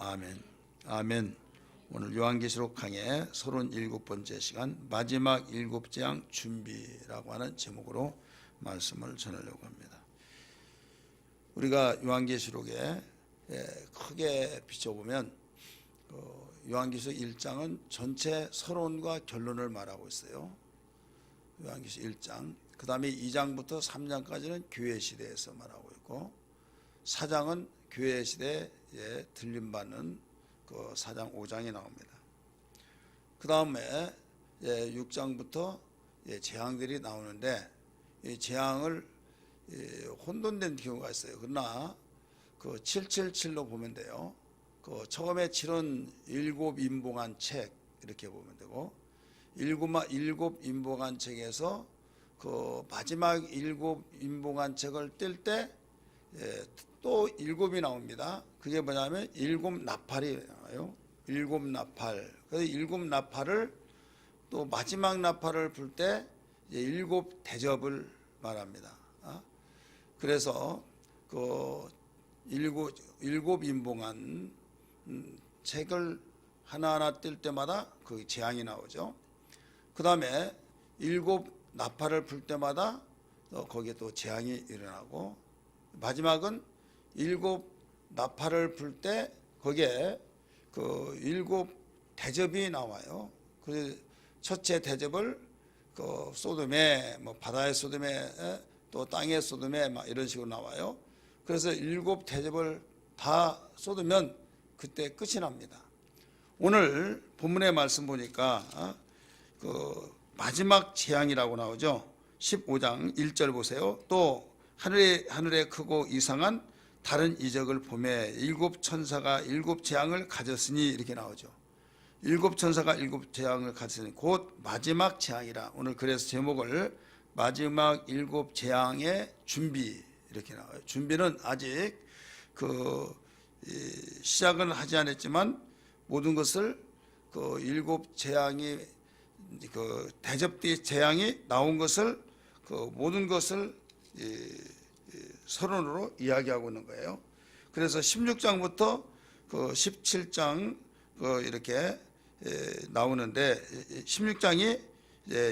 아멘. 아멘. 오늘 요한계시록 강의 37번째 시간 마지막 7재앙 준비라고 하는 제목으로 말씀을 전하려고 합니다. 우리가 요한계시록에 크게 비춰보면 요한계시록 1장은 전체 서론과 결론을 말하고 있어요. 요한계시록 1장, 그 다음에 2장부터 3장까지는 교회 시대에서 말하고 있고, 4장은 교회 시대에 들림받는 그 4장 5장이 나옵니다. 그 다음에 6장부터 재앙들이 나오는데, 이 재앙을 혼돈된 경우가 있어요. 그러나 그 777로 보면 돼요. 그 처음에 7은 일곱 임봉한 책 이렇게 보면 되고, 일곱 임봉한 책에서 그 마지막 일곱 임봉한 책을 뗄 때 또 일곱이 나옵니다. 그게 뭐냐면 일곱 나팔이 나와요. 일곱 나팔. 그래서 일곱 나팔을 또 마지막 나팔을 불 때 일곱 대접을 말합니다. 그래서 그 일곱 임봉한 책을 하나하나 뗄 때마다 그 재앙이 나오죠. 그 다음에 일곱 나팔을 불 때마다 거기에 또 재앙이 일어나고, 마지막은 일곱 나팔을 불 때 거기에 그 일곱 대접이 나와요. 그 첫째 대접을 그 소돔에, 뭐 바다의 소돔에, 또 땅의 소돔에 막 이런 식으로 나와요. 그래서 일곱 대접을 다 쏟으면 그때 끝이 납니다. 오늘 본문의 말씀 보니까 그 마지막 재앙이라고 나오죠. 15장 1절 보세요. 또 하늘에 크고 이상한 다른 이적을 보매 일곱 천사가 일곱 재앙을 가졌으니 이렇게 나오죠. 일곱 천사가 일곱 재앙을 가졌으니 곧 마지막 재앙이라. 오늘 그래서 제목을 마지막 일곱 재앙의 준비 이렇게 나와요. 준비는 아직 그 시작은 하지 않았지만 모든 것을 그 일곱 재앙이 그 대접뒤 재앙이 나온 것을 그 모든 것을 서론으로 이야기하고 있는 거예요. 그래서 16장부터 그 17장 그 이렇게 나오는데, 16장이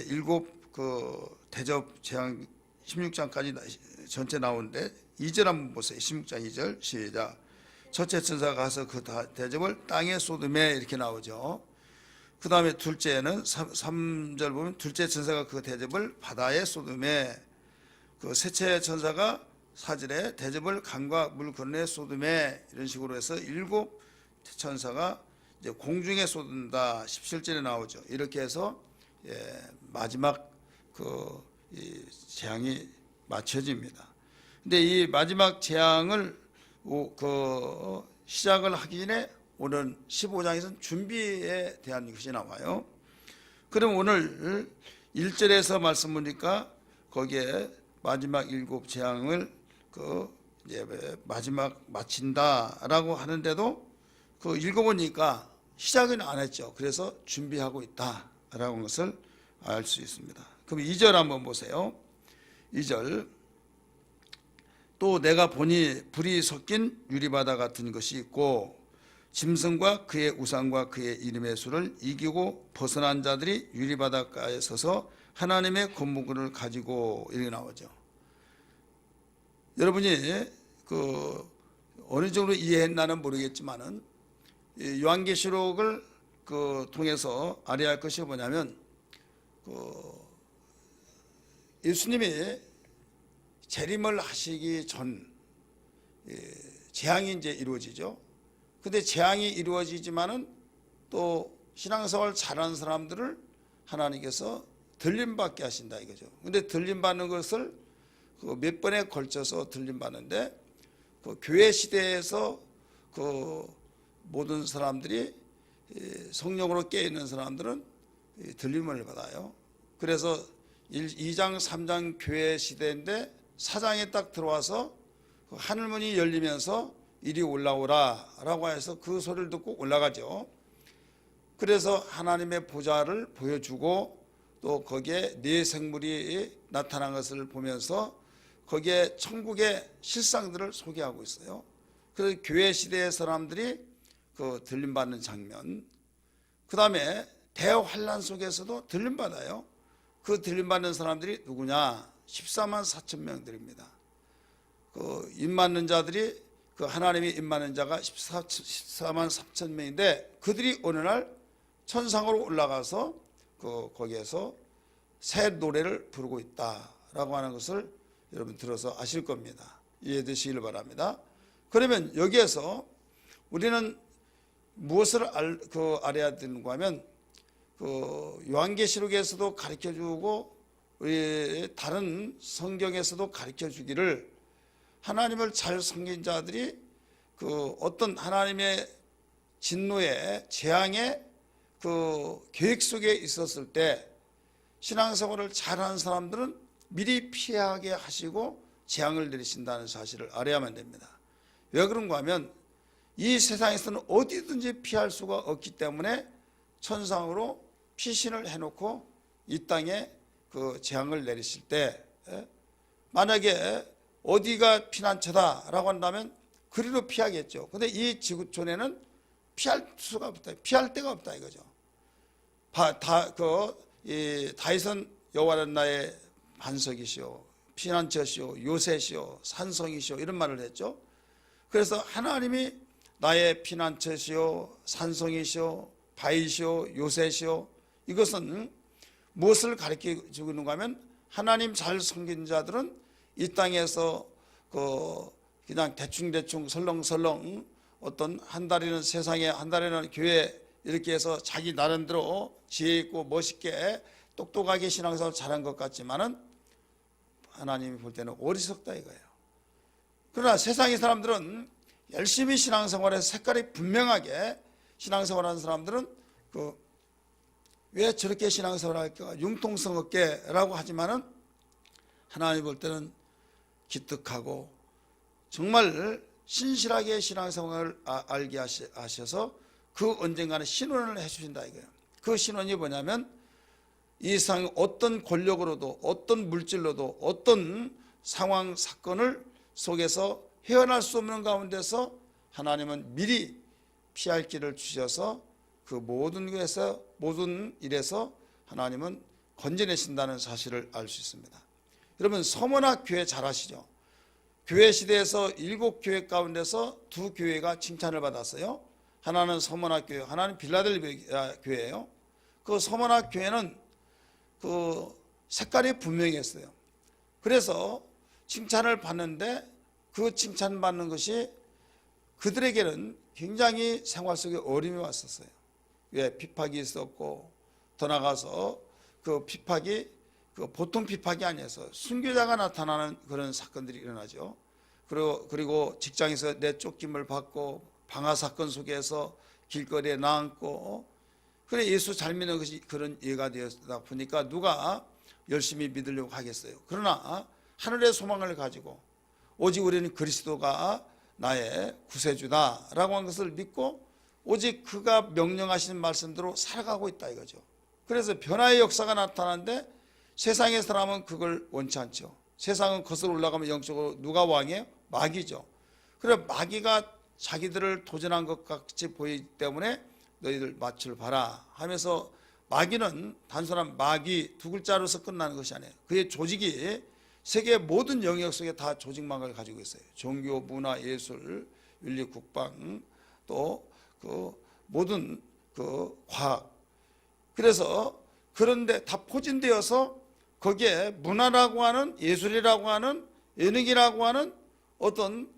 일곱 그 대접 재앙 16장까지 전체 나오는데 2절 한번 보세요. 16장 2절 시작. 첫째 천사가 가서 그 대접을 땅의 소돔에 이렇게 나오죠. 그 다음에 둘째는 3절 보면 둘째 천사가 그 대접을 바다의 소돔에, 그 셋째 천사가 4절에 대접을 강과 물 건너의 소돔에, 이런 식으로 해서 일곱 천사가 이제 공중에 쏟는다 17절에 나오죠. 이렇게 해서 마지막 그 재앙이 마쳐집니다. 근데 이 마지막 재앙을 그 시작을 하기 전에 오늘 15장에서는 준비에 대한 것이 나와요. 그럼 오늘 1절에서 말씀 보니까 거기에 마지막 일곱 재앙을 그 이제 마지막 마친다라고 하는데도 그 읽어보니까 시작은 안 했죠. 그래서 준비하고 있다라고 하는 것을 알 수 있습니다. 그럼 2절 한번 보세요. 2절. 또 내가 보니 불이 섞인 유리바다 같은 것이 있고 짐승과 그의 우상과 그의 이름의 수를 이기고 벗어난 자들이 유리바닷가에 서서 하나님의 건물을 가지고, 이렇게 나오죠. 여러분이 그 어느 정도 이해했나는 모르겠지만은 요한계시록을 그 통해서 알아야 할 것이 뭐냐면, 그 예수님이 재림을 하시기 전 재앙이 이제 이루어지죠. 근데 재앙이 이루어지지만은 또 신앙생활 잘하는 사람들을 하나님께서 들림받게 하신다 이거죠. 근데 들림받는 것을 그 몇 번에 걸쳐서 들림받는데, 그 교회 시대에서 그 모든 사람들이 성령으로 깨어있는 사람들은 들림을 받아요. 그래서 2장 3장 교회 시대인데 4장에 딱 들어와서 하늘문이 열리면서 이리 올라오라 라고 해서 그 소리를 듣고 올라가죠. 그래서 하나님의 보좌를 보여주고 또 거기에 네 생물이 나타난 것을 보면서 거기에 천국의 실상들을 소개하고 있어요. 그래서 교회 시대의 사람들이 그 들림받는 장면, 그 다음에 대환란 속에서도 들림받아요. 그 들림받는 사람들이 누구냐? 14만 4천 명들입니다. 그 입맞는 자들이, 그 하나님이 입맞는 자가 14만 3천 명인데, 그들이 어느 날 천상으로 올라가서 거기에서 새 노래를 부르고 있다라고 하는 것을 여러분 들어서 아실 겁니다. 이해되시길 바랍니다. 그러면 여기에서 우리는 무엇을 알아야 되는가 하면, 요한계시록에서도 가르쳐주고 우리 다른 성경에서도 가르쳐주기를, 하나님을 잘 섬긴 자들이 어떤 하나님의 진노의 재앙의 계획 속에 있었을 때 신앙생활을 잘하는 사람들은 미리 피하게 하시고 재앙을 내리신다는 사실을 알아야만 됩니다. 왜 그런가 하면 이 세상에서는 어디든지 피할 수가 없기 때문에 천상으로 피신을 해놓고 이 땅에 재앙을 내리실 때, 만약에 어디가 피난처다라고 한다면 그리로 피하겠죠. 근데 이 지구촌에는 피할 수가 없다, 피할 데가 없다 이거죠. 다윗은 여호와는 나의 반석이시오, 피난처시오, 요새시오, 산성이시오, 이런 말을 했죠. 그래서 하나님이 나의 피난처시오, 산성이시오, 바위시오, 요새시오, 이것은 무엇을 가르쳐 주는가 하면, 하나님 잘 섬긴 자들은 이 땅에서 그냥 대충 설렁설렁 어떤 한달에는 세상에, 한달에는 교회, 이렇게 해서 자기 나름대로 지혜 있고 멋있게 똑똑하게 신앙생활 잘한 것 같지만은 하나님이 볼 때는 어리석다 이거예요. 그러나 세상의 사람들은 열심히 신앙생활에 색깔이 분명하게 신앙생활하는 사람들은 왜 저렇게 신앙생활할까, 융통성 없게라고 하지만은 하나님 볼 때는 기특하고 정말 신실하게 신앙생활을 알게 하셔서 그 언젠가는 신원을 해주신다 이거예요. 그 신원이 뭐냐면, 이 세상 어떤 권력으로도 어떤 물질로도 어떤 상황 사건을 속에서 헤어날 수 없는 가운데서 하나님은 미리 피할 길을 주셔서 그 모든 일에서 하나님은 건져내신다는 사실을 알 수 있습니다. 여러분, 서머나 교회 잘 아시죠? 교회 시대에서 7교회 가운데서 2교회가 칭찬을 받았어요. 하나는 서머나 교회, 하나는 빌라델비아 교회예요. 그 서머나 교회는 색깔이 분명했어요. 그래서 칭찬을 받는데 그 칭찬받는 것이 그들에게는 굉장히 생활 속에 어려움이 왔었어요. 왜? 비박이 있었고, 더 나가서 그 비박이 보통 비박이 아니어서 순교자가 나타나는 그런 사건들이 일어나죠. 그리고 직장에서 내쫓김을 받고, 방화 사건 속에서 길거리에 나앉고, 그래 예수 잘 믿는 것이 그런 예가 되었다 보니까 누가 열심히 믿으려고 하겠어요. 그러나 하늘의 소망을 가지고 오직 우리는 그리스도가 나의 구세주다라고 한 것을 믿고 오직 그가 명령하시는 말씀대로 살아가고 있다 이거죠. 그래서 변화의 역사가 나타나는데 세상의 사람은 그걸 원치 않죠. 세상은 거슬러 올라가면 영적으로 누가 왕이에요? 마귀죠. 그래 마귀가 자기들을 도전한 것 같이 보이기 때문에 너희들 맛을 봐라 하면서, 마귀는 단순한 마귀 두 글자로서 끝나는 것이 아니에요. 그의 조직이 세계 모든 영역 속에 다 조직망을 가지고 있어요. 종교, 문화, 예술, 윤리, 국방, 또 모든 과학. 그래서 그런데 다 포진되어서 거기에 문화라고 하는, 예술이라고 하는, 예능이라고 하는 어떤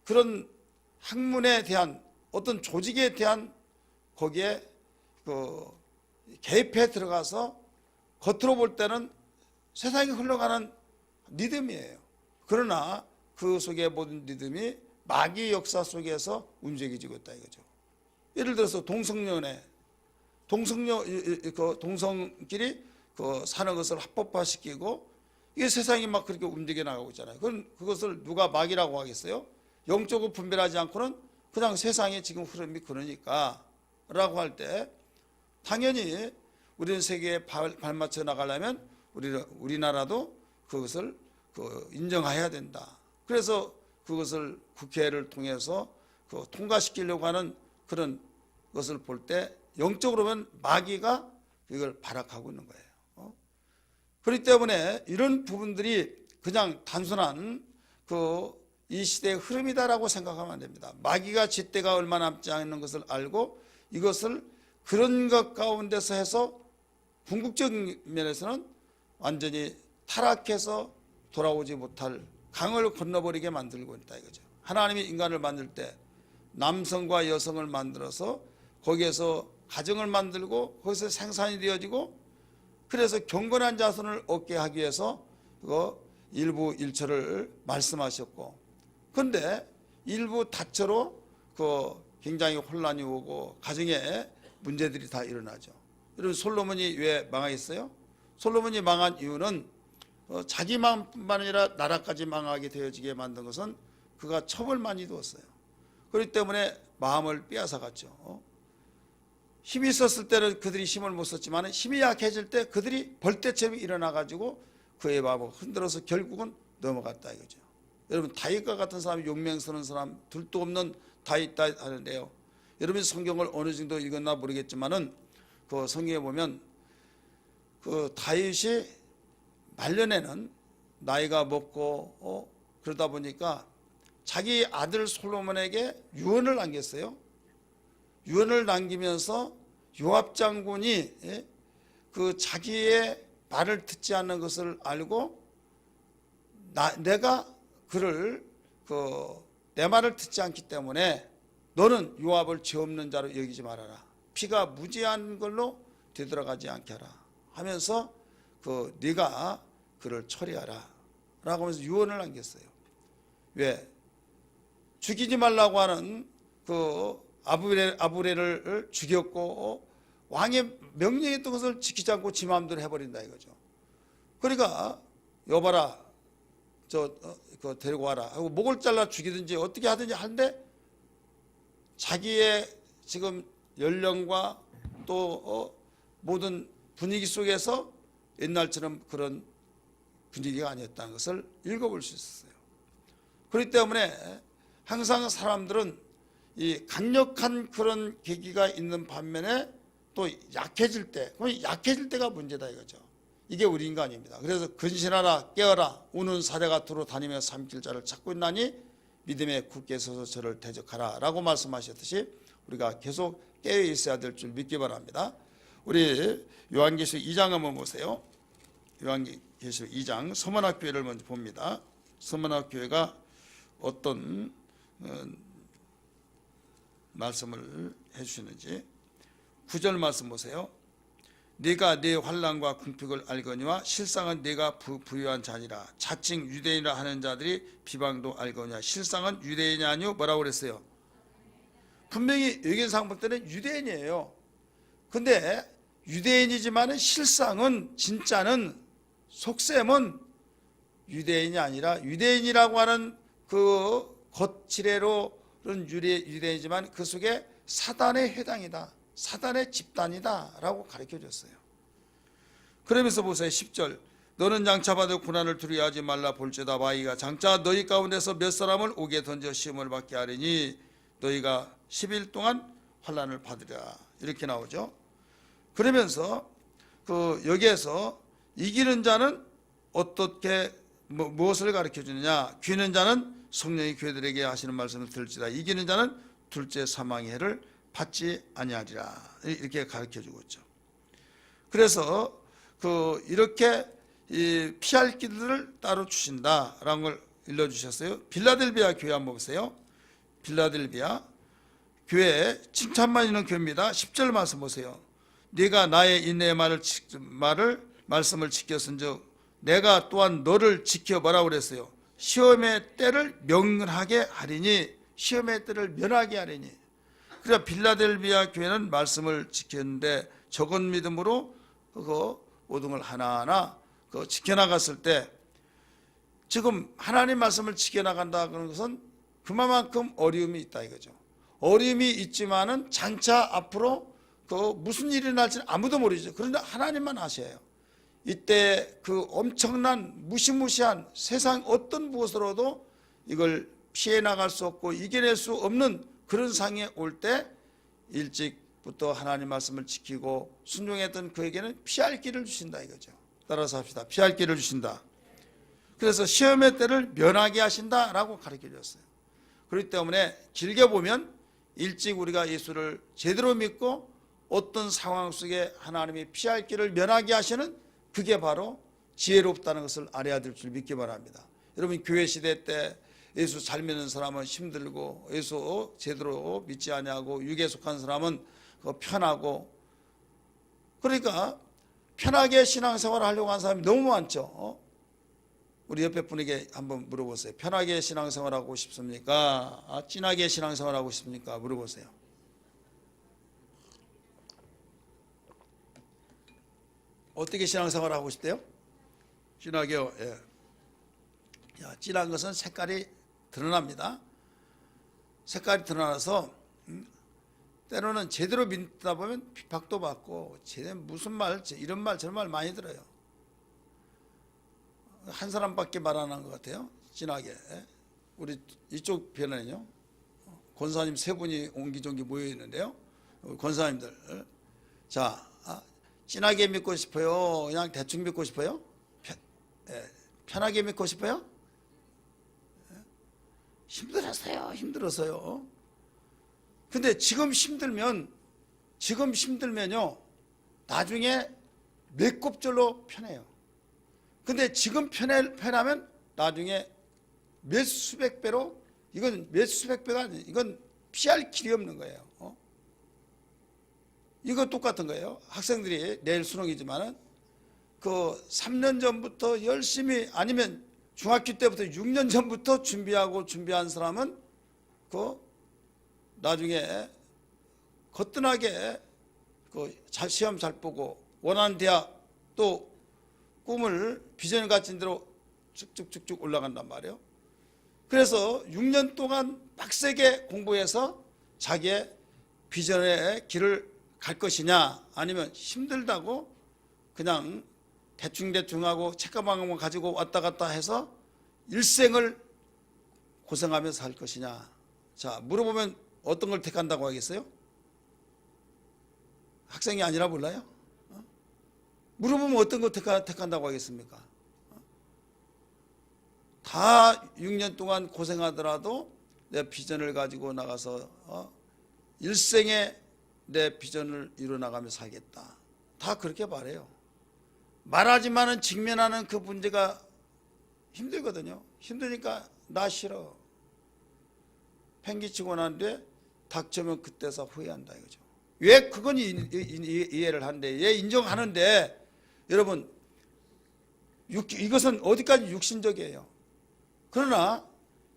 그런 학문에 대한 어떤 조직에 대한 거기에 개입해 들어가서 겉으로 볼 때는 세상이 흘러가는 리듬이에요. 그러나 그 속의 모든 리듬이 마귀 역사 속에서 움직여지고 있다 이거죠. 예를 들어서 동성끼리 사는 것을 합법화시키고, 이게 세상이 막 그렇게 움직여 나가고 있잖아요. 그것을 누가 마귀라고 하겠어요? 영적으로 분별하지 않고는 그냥 세상의 지금 흐름이 그러니까 라고 할 때, 당연히 우리는 세계에 발맞춰 나가려면 우리나라도 그것을 인정해야 된다. 그래서 그것을 국회를 통해서 그 통과시키려고 하는 그런 것을 볼 때 영적으로 보면 마귀가 이걸 발악하고 있는 거예요. 그렇기 때문에 이런 부분들이 그냥 단순한 이 시대의 흐름이다라고 생각하면 안 됩니다. 마귀가 쥐때가 얼마 남지 않는 것을 알고 이것을 그런 것 가운데서 해서 궁극적인 면에서는 완전히 타락해서 돌아오지 못할 강을 건너버리게 만들고 있다 이거죠. 하나님이 인간을 만들 때 남성과 여성을 만들어서 거기에서 가정을 만들고 거기서 생산이 되어지고 그래서 경건한 자손을 얻게 하기 위해서 일부 일처를 말씀하셨고, 그런데 일부 다처로 굉장히 혼란이 오고 가정에 문제들이 다 일어나죠. 여러분 솔로몬이 왜 망했어요? 솔로몬이 망한 이유는 자기만뿐만 아니라 나라까지 망하게 되어지게 만든 것은 그가 첩을 많이 두었어요. 그렇기 때문에 마음을 빼앗아갔죠. 힘이 있었을 때는 그들이 힘을 못 썼지만 힘이 약해질 때 그들이 벌떼처럼 일어나가지고 그의 마음을 흔들어서 결국은 넘어갔다 이거죠. 여러분 다윗과 같은 사람이 용맹 서는 사람 둘도 없는 다윗 하는데요. 여러분이 성경을 어느 정도 읽었나 모르겠지만은 그 성경에 보면 그 다윗이 말년에는 나이가 먹고 그러다 보니까 자기 아들 솔로몬에게 유언을 남겼어요. 유언을 남기면서 요압 장군이 그 자기의 말을 듣지 않는 것을 알고 내가 그를 내 말을 듣지 않기 때문에 너는 요압을 죄 없는 자로 여기지 말아라. 피가 무지한 걸로 되돌아가지 않게 하라 하면서 네가 그를 처리하라 라고 하면서 유언을 남겼어요. 왜? 죽이지 말라고 하는 아브레를 죽였고 왕의 명령했던 것을 지키지 않고 지 마음대로 해버린다 이거죠. 그러니까 여봐라 데리고 와라 하고 목을 잘라 죽이든지 어떻게 하든지 하는데 자기의 지금 연령과 또 모든 분위기 속에서 옛날처럼 그런 분위기가 아니었다는 것을 읽어볼 수 있었어요. 그렇기 때문에 항상 사람들은 이 강력한 그런 계기가 있는 반면에 또 약해질 때가 문제다 이거죠. 이게 우리 인간입니다. 그래서 근신하라 깨어라 우는 사대가 두루 다니며 삼킬 자를 찾고 있나니 믿음에 굳게 서서 저를 대적하라 라고 말씀하셨듯이 우리가 계속 깨어 있어야 될 줄 믿기 바랍니다. 우리 요한계시록 2장 한번 보세요. 요한계시록 2장 서문학 교회를 먼저 봅니다. 서문학 교회가 어떤 말씀을 해주시는지 9절 말씀 보세요. 네가 네 환난과 궁핍을 알거니와 실상은 네가 부유한 자니라. 자칭 유대인이라 하는 자들이 비방도 알거니와 실상은 유대인이 아니요 뭐라고 그랬어요? 분명히 여기상 볼 때는 유대인이에요. 근데 유대인이지만 실상은 진짜는 속셈은 유대인이 아니라 유대인이라고 하는 그 겉지레로는 유대인이지만 그 속에 사단의 회당이다. 사단의 집단이다 라고 가르쳐줬어요. 그러면서 보세요. 10절 너는 장차 받을 고난을 두려워하지 말라. 볼지어다 마귀가 장차 너희 가운데서 몇 사람을 옥에 던져 시험을 받게 하리니 너희가 10일 동안 환난을 받으리라 이렇게 나오죠. 그러면서 여기에서 이기는 자는 어떻게 무엇을 가르쳐주느냐. 귀는 자는 성령이 교회들에게 하시는 말씀을 들을지라. 이기는 자는 둘째 사망의 해를 받지 아니하리라 이렇게 가르쳐주고 있죠. 그래서 이렇게 피할 길들을 따로 주신다라는 걸 일러주셨어요. 빌라델비아 교회 한번 보세요. 빌라델비아 교회 칭찬만 있는 교회입니다. 10절 말씀 보세요. 네가 나의 인내의 말씀을 지켰은즉 내가 또한 너를 지켜 뭐라고 그랬어요? 시험의 때를 명하게 하리니. 시험의 때를 면하게 하리니. 그러니까 빌라델비아 교회는 말씀을 지켰는데 적은 믿음으로 모든 걸 하나하나 지켜나갔을 때 지금 하나님 말씀을 지켜나간다는 것은 그만큼 어려움이 있다 이거죠. 어려움이 있지만은 장차 앞으로 무슨 일이 날지는 아무도 모르죠. 그런데 하나님만 아셔요. 이때 엄청난 무시무시한 세상 어떤 무엇으로도 이걸 피해 나갈 수 없고 이겨낼 수 없는 그런 상황에 올 때 일찍부터 하나님 말씀을 지키고 순종했던 그에게는 피할 길을 주신다 이거죠. 따라서 합시다. 피할 길을 주신다. 그래서 시험의 때를 면하게 하신다라고 가르쳐 줬어요. 그렇기 때문에 길게 보면 일찍 우리가 예수를 제대로 믿고 어떤 상황 속에 하나님이 피할 길을 면하게 하시는 그게 바로 지혜롭다는 것을 알아야 될 줄 믿기 바랍니다. 여러분 교회 시대 때 예수 잘 믿는 사람은 힘들고 예수 제대로 믿지 아니하고 육에 속한 사람은 편하고, 그러니까 편하게 신앙생활을 하려고 하는 사람이 너무 많죠. 우리 옆에 분에게 한번 물어보세요. 편하게 신앙생활하고 싶습니까? 진하게 신앙생활하고 싶습니까? 물어보세요. 어떻게 신앙생활하고 싶대요? 진하게요. 예. 진한 것은 색깔이 드러납니다. 색깔이 드러나서 때로는 제대로 믿다 보면 핍박도 받고 무슨 말 이런 말 저런 말 많이 들어요. 한 사람밖에 말 안 한 것 같아요. 진하게. 우리 이쪽 편에는요. 권사님 세 분이 옹기종기 모여 있는데요. 권사님들. 자, 진하게 믿고 싶어요? 그냥 대충 믿고 싶어요? 편하게 믿고 싶어요? 힘들어서요. 근데 지금 힘들면요 나중에 몇 곱절로 편해요. 근데 지금 편하면 나중에 몇 수백 배로, 이건 몇 수백 배가 아니에요. 이건 피할 길이 없는 거예요. 이거 똑같은 거예요. 학생들이 내일 수능이지만은 그 3년 전부터 열심히, 아니면 중학교 때부터 6년 전부터 준비한 사람은 그 나중에 거뜬하게 그 시험 잘 보고 원하는 대학 또 꿈을 비전을 가진 대로 쭉쭉쭉쭉 올라간단 말이에요. 그래서 6년 동안 빡세게 공부해서 자기의 비전의 길을 갈 것이냐, 아니면 힘들다고 그냥 대충하고 책가방만 가지고 왔다 갔다 해서 일생을 고생하면서 살 것이냐. 자, 물어보면 어떤 걸 택한다고 하겠어요? 학생이 아니라 몰라요? 물어보면 어떤 거 택한다고 하겠습니까? 다 6년 동안 고생하더라도 내 비전을 가지고 나가서 일생에 내 비전을 이루어나가며 살겠다. 다 그렇게 말해요. 말하지만은 직면하는 그 문제가 힘들거든요. 힘드니까 나 싫어. 팽기치고 난 뒤에 닥쳐면 그때서 후회한다 이거죠. 왜 그건 이해를 하는데, 왜 인정하는데, 여러분 이것은 어디까지 육신적이에요. 그러나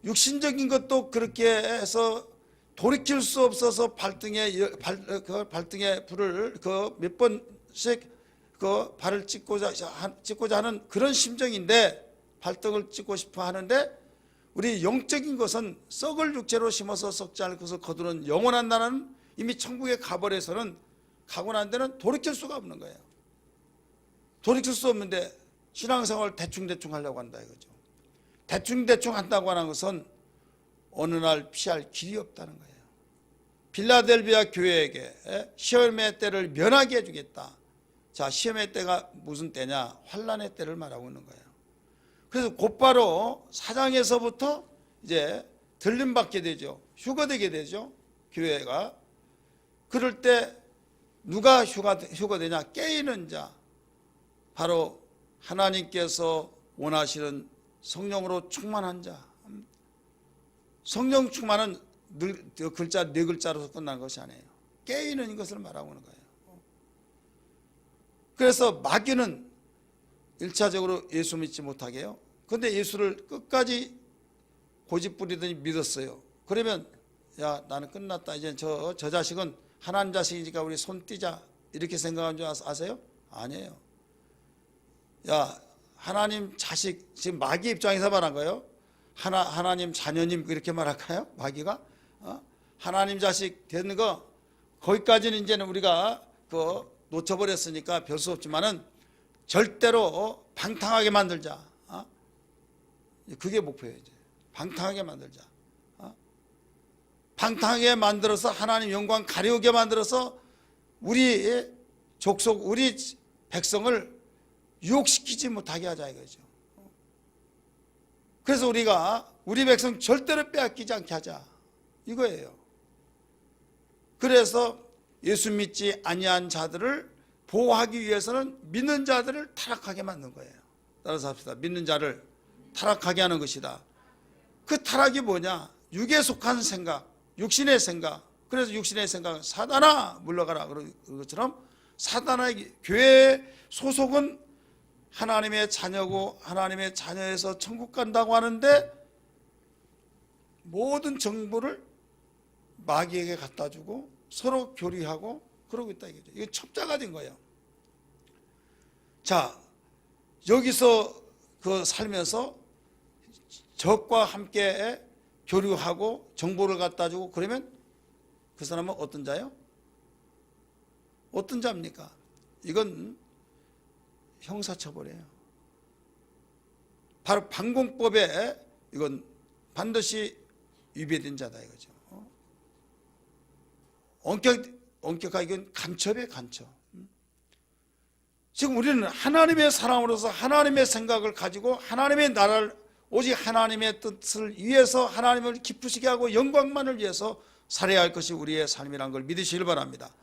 육신적인 것도 그렇게 해서 돌이킬 수 없어서 발등에 불을 몇 번씩 발을 찍고자 하는 그런 심정인데, 발등을 찍고 싶어 하는데, 우리 영적인 것은 썩을 육체로 심어서 썩지 않을 것을 거두는 영원한 나라는 이미 천국에 가버려서는, 가고 난 데는 돌이킬 수가 없는 거예요. 돌이킬 수 없는데 신앙생활을 대충 하려고 한다 이거죠. 대충 한다고 하는 것은 어느 날 피할 길이 없다는 거예요. 빌라델비아 교회에게 시험의 때를 면하게 해주겠다. 자, 시험의 때가 무슨 때냐? 환난의 때를 말하고 있는 거예요. 그래서 곧바로 사장에서부터 이제 들림받게 되죠. 휴거되게 되죠. 교회가. 그럴 때 누가 휴거되냐? 깨이는 자. 바로 하나님께서 원하시는 성령으로 충만한 자. 성령 충만은 네 글자로서 끝난 것이 아니에요. 깨이는 것을 말하고 있는 거예요. 그래서 마귀는 1차적으로 예수 믿지 못하게 해요. 그런데 예수를 끝까지 고집부리더니 믿었어요. 그러면 야, 나는 끝났다. 이제 저 자식은 하나님 자식이니까 우리 손 떼자. 이렇게 생각한 줄 아세요? 아니에요. 야, 하나님 자식, 지금 마귀 입장에서 말한 거예요. 하나님 자녀님 이렇게 말할까요? 마귀가? 하나님 자식 되는 거 거기까지는 이제는 우리가 놓쳐버렸으니까 별 수 없지만은 절대로 방탕하게 만들자. 그게 목표예요. 이제 방탕하게 만들자. 방탕하게 만들어서 하나님 영광 가려우게 만들어서 우리 족속, 우리 백성을 유혹시키지 못하게 하자 이거죠. 그래서 우리가 우리 백성 절대로 빼앗기지 않게 하자 이거예요. 그래서 예수 믿지 아니한 자들을 보호하기 위해서는 믿는 자들을 타락하게 만든 거예요. 따라서 합시다. 믿는 자를 타락하게 하는 것이다. 그 타락이 뭐냐? 육에 속한 생각, 육신의 생각. 그래서 육신의 생각은 사단아 물러가라 그런 것처럼 사단의 교회의 소속은 하나님의 자녀고 하나님의 자녀에서 천국 간다고 하는데 모든 정보를 마귀에게 갖다 주고 서로 교리하고 그러고 있다 이거죠. 이게 첩자가 된 거예요. 자, 여기서 그 살면서 적과 함께 교류하고 정보를 갖다 주고 그러면 그 사람은 어떤 자요? 어떤 자입니까? 이건 형사처벌이에요. 바로 방공법에 이건 반드시 위배된 자다 이거죠. 엄격하게 이건 간첩이에요, 간첩. 지금 우리는 하나님의 사람으로서 하나님의 생각을 가지고 하나님의 나라를 오직 하나님의 뜻을 위해서 하나님을 기쁘시게 하고 영광만을 위해서 살아야 할 것이 우리의 삶이란 걸 믿으시길 바랍니다.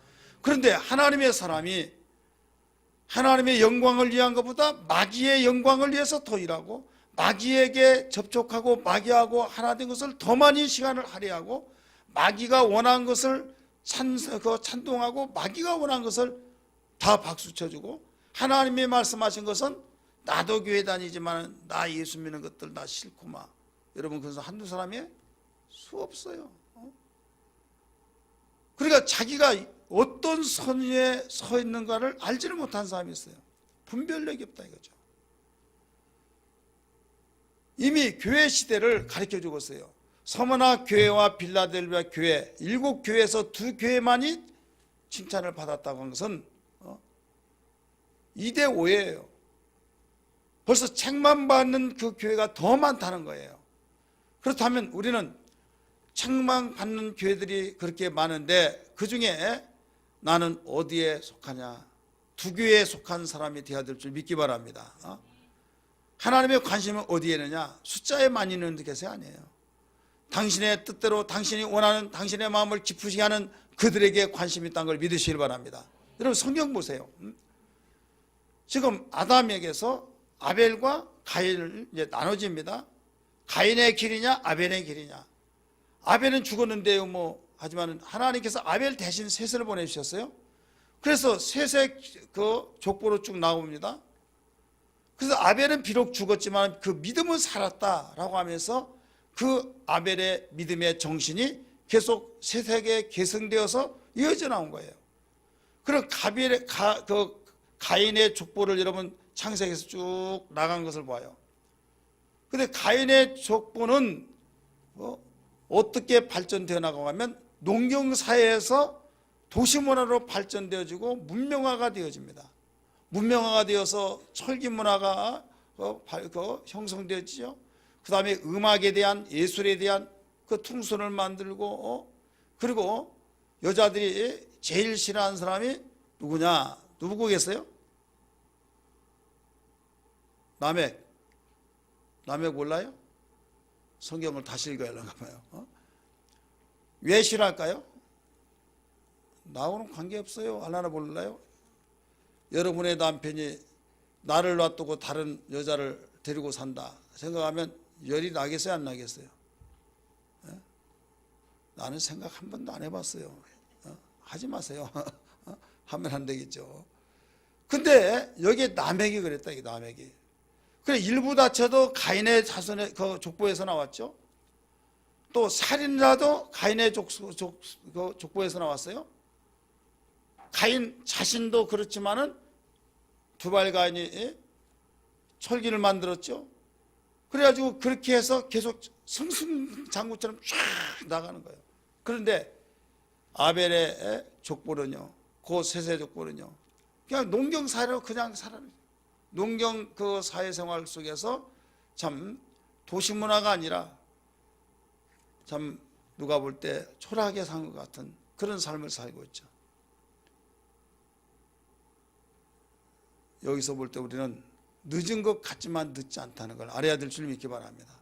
그런데 하나님의 사람이 하나님의 영광을 위한 것보다 마귀의 영광을 위해서 더 일하고 마귀에게 접촉하고 마귀하고 하나 된 것을 더 많이 시간을 할애하고 마귀가 원한 것을 찬동하고 마귀가 원한 것을 다 박수 쳐주고 하나님이 말씀하신 것은 나도 교회 다니지만 나 예수 믿는 것들 나 싫구만. 여러분 그래서 한두 사람이 수 없어요. 그러니까 자기가 어떤 선위에 서 있는가를 알지를 못한 사람이 있어요. 분별력이 없다 이거죠. 이미 교회 시대를 가르쳐 주고 있어요. 서머나 교회와 빌라델비아 교회 7교회에서 2교회만이 칭찬을 받았다고 한 것은 2대 5예요. 벌써 책만 받는 그 교회가 더 많다는 거예요. 그렇다면 우리는 책만 받는 교회들이 그렇게 많은데 그 중에 나는 어디에 속하냐? 2교회에 속한 사람이 되어야 될 줄 믿기 바랍니다. 하나님의 관심은 어디에 있느냐? 숫자에 많이 있는 것이 아니에요. 당신의 뜻대로 당신이 원하는 당신의 마음을 기쁘시게 하는 그들에게 관심이 있다는 걸 믿으시길 바랍니다. 여러분 성경 보세요. 지금 아담에게서 아벨과 가인을 이제 나눠집니다. 가인의 길이냐 아벨의 길이냐. 아벨은 죽었는데요 뭐 하지만 하나님께서 아벨 대신 셋을 보내주셨어요. 그래서 셋의 그 족보로 쭉 나옵니다. 그래서 아벨은 비록 죽었지만 그 믿음은 살았다라고 하면서 그 아벨의 믿음의 정신이 계속 셋에게 계승되어서 이어져 나온 거예요. 그리고 가인의 족보를 여러분 창세기에서 쭉 나간 것을 봐요. 그런데 가인의 족보는 어떻게 발전되어 나가고 하면 농경사회에서 도시문화로 발전되어지고 문명화가 되어집니다. 문명화가 되어서 철기문화가 형성되어지죠. 그 다음에 음악에 대한 예술에 대한 그 퉁소를 만들고 그리고 여자들이 제일 싫어하는 사람이 누구냐? 누구겠어요? 남획 몰라요? 성경을 다시 읽어야 하는가 봐요. 왜 싫어할까요? 나하고는 관계없어요. 알라나 몰라요? 여러분의 남편이 나를 놔두고 다른 여자를 데리고 산다 생각하면 열이 나겠어요? 안 나겠어요? 나는 생각 한 번도 안 해봤어요. 하지 마세요. 하면 안 되겠죠. 근데 여기에 남획이 그랬다. 이게 남획이. 그래 일부 다쳐도 가인의 자손의 그 족보에서 나왔죠. 또 살인자도 가인의 족보에서 나왔어요. 가인 자신도 그렇지만은 두발 가인이 철기를 만들었죠. 그래가지고 그렇게 해서 계속 승승장구처럼 쫙 나가는 거예요. 그런데 아벨의 족보는요, 그 셋의 족보는요, 그냥 농경사회로 그냥 살아요. 농경 그 사회생활 속에서 참 도시문화가 아니라 참 누가 볼 때 초라하게 산 것 같은 그런 삶을 살고 있죠. 여기서 볼 때 우리는 늦은 것 같지만 늦지 않다는 걸 알아야 될 줄 믿기 바랍니다.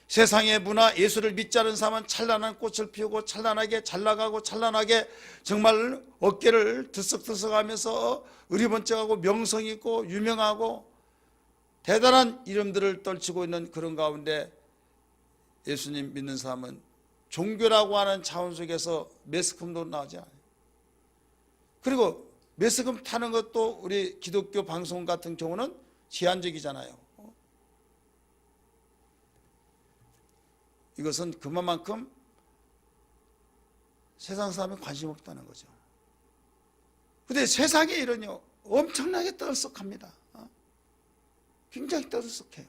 세상의 문화, 예수를 믿지 않은 사람은 찬란한 꽃을 피우고 찬란하게 잘 나가고 찬란하게 정말 어깨를 들썩들썩하면서 의리번쩍하고 명성 있고 유명하고 대단한 이름들을 떨치고 있는 그런 가운데 예수님 믿는 사람은 종교라고 하는 차원 속에서 매스컴도 나오지 않아요. 그리고 매스컴 타는 것도 우리 기독교 방송 같은 경우는 제한적이잖아요. 이것은 그만큼 세상 사람이 관심 없다는 거죠. 그런데 세상에 이러냐 엄청나게 떠들썩합니다. 굉장히 떠들썩해요.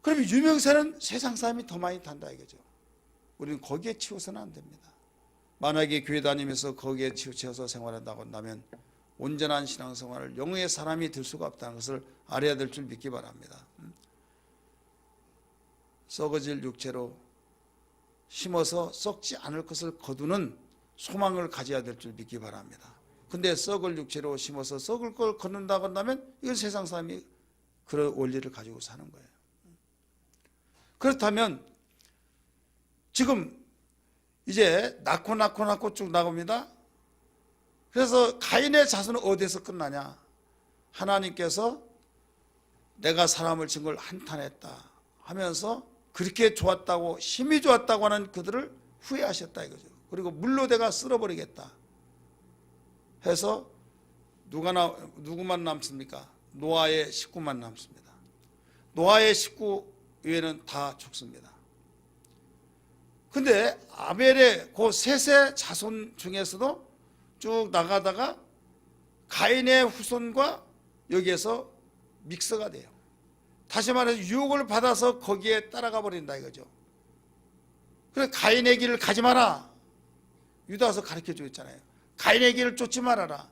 그러면 유명세는 세상 사람이 더 많이 탄다 이거죠. 우리는 거기에 치우서는 안 됩니다. 만약에 교회 다니면서 거기에 치우쳐서 생활한다고 한다면 온전한 신앙생활을 영의 사람이 될 수가 없다는 것을 알아야 될 줄 믿기 바랍니다. 썩어질 육체로 심어서 썩지 않을 것을 거두는 소망을 가져야 될 줄 믿기 바랍니다. 근데 썩을 육체로 심어서 썩을 걸 거둔다고 한다면 이건 세상 사람이 그런 원리를 가지고 사는 거예요. 그렇다면 지금 이제 낳고 쭉 나옵니다. 그래서 가인의 자손은 어디에서 끝나냐? 하나님께서 내가 사람을 진 걸 한탄했다 하면서 그렇게 좋았다고 힘이 좋았다고 하는 그들을 후회하셨다 이거죠. 그리고 물로 내가 쓸어버리겠다 해서 누구만 남습니까? 노아의 식구만 남습니다. 노아의 식구 외에는 다 죽습니다. 근데 아벨의 그 셋의 자손 중에서도 쭉 나가다가 가인의 후손과 여기에서 믹스가 돼요. 다시 말해서 유혹을 받아서 거기에 따라가 버린다 이거죠. 그래서 가인의 길을 가지 마라. 유다서 가르쳐주고 있잖아요. 가인의 길을 쫓지 말아라.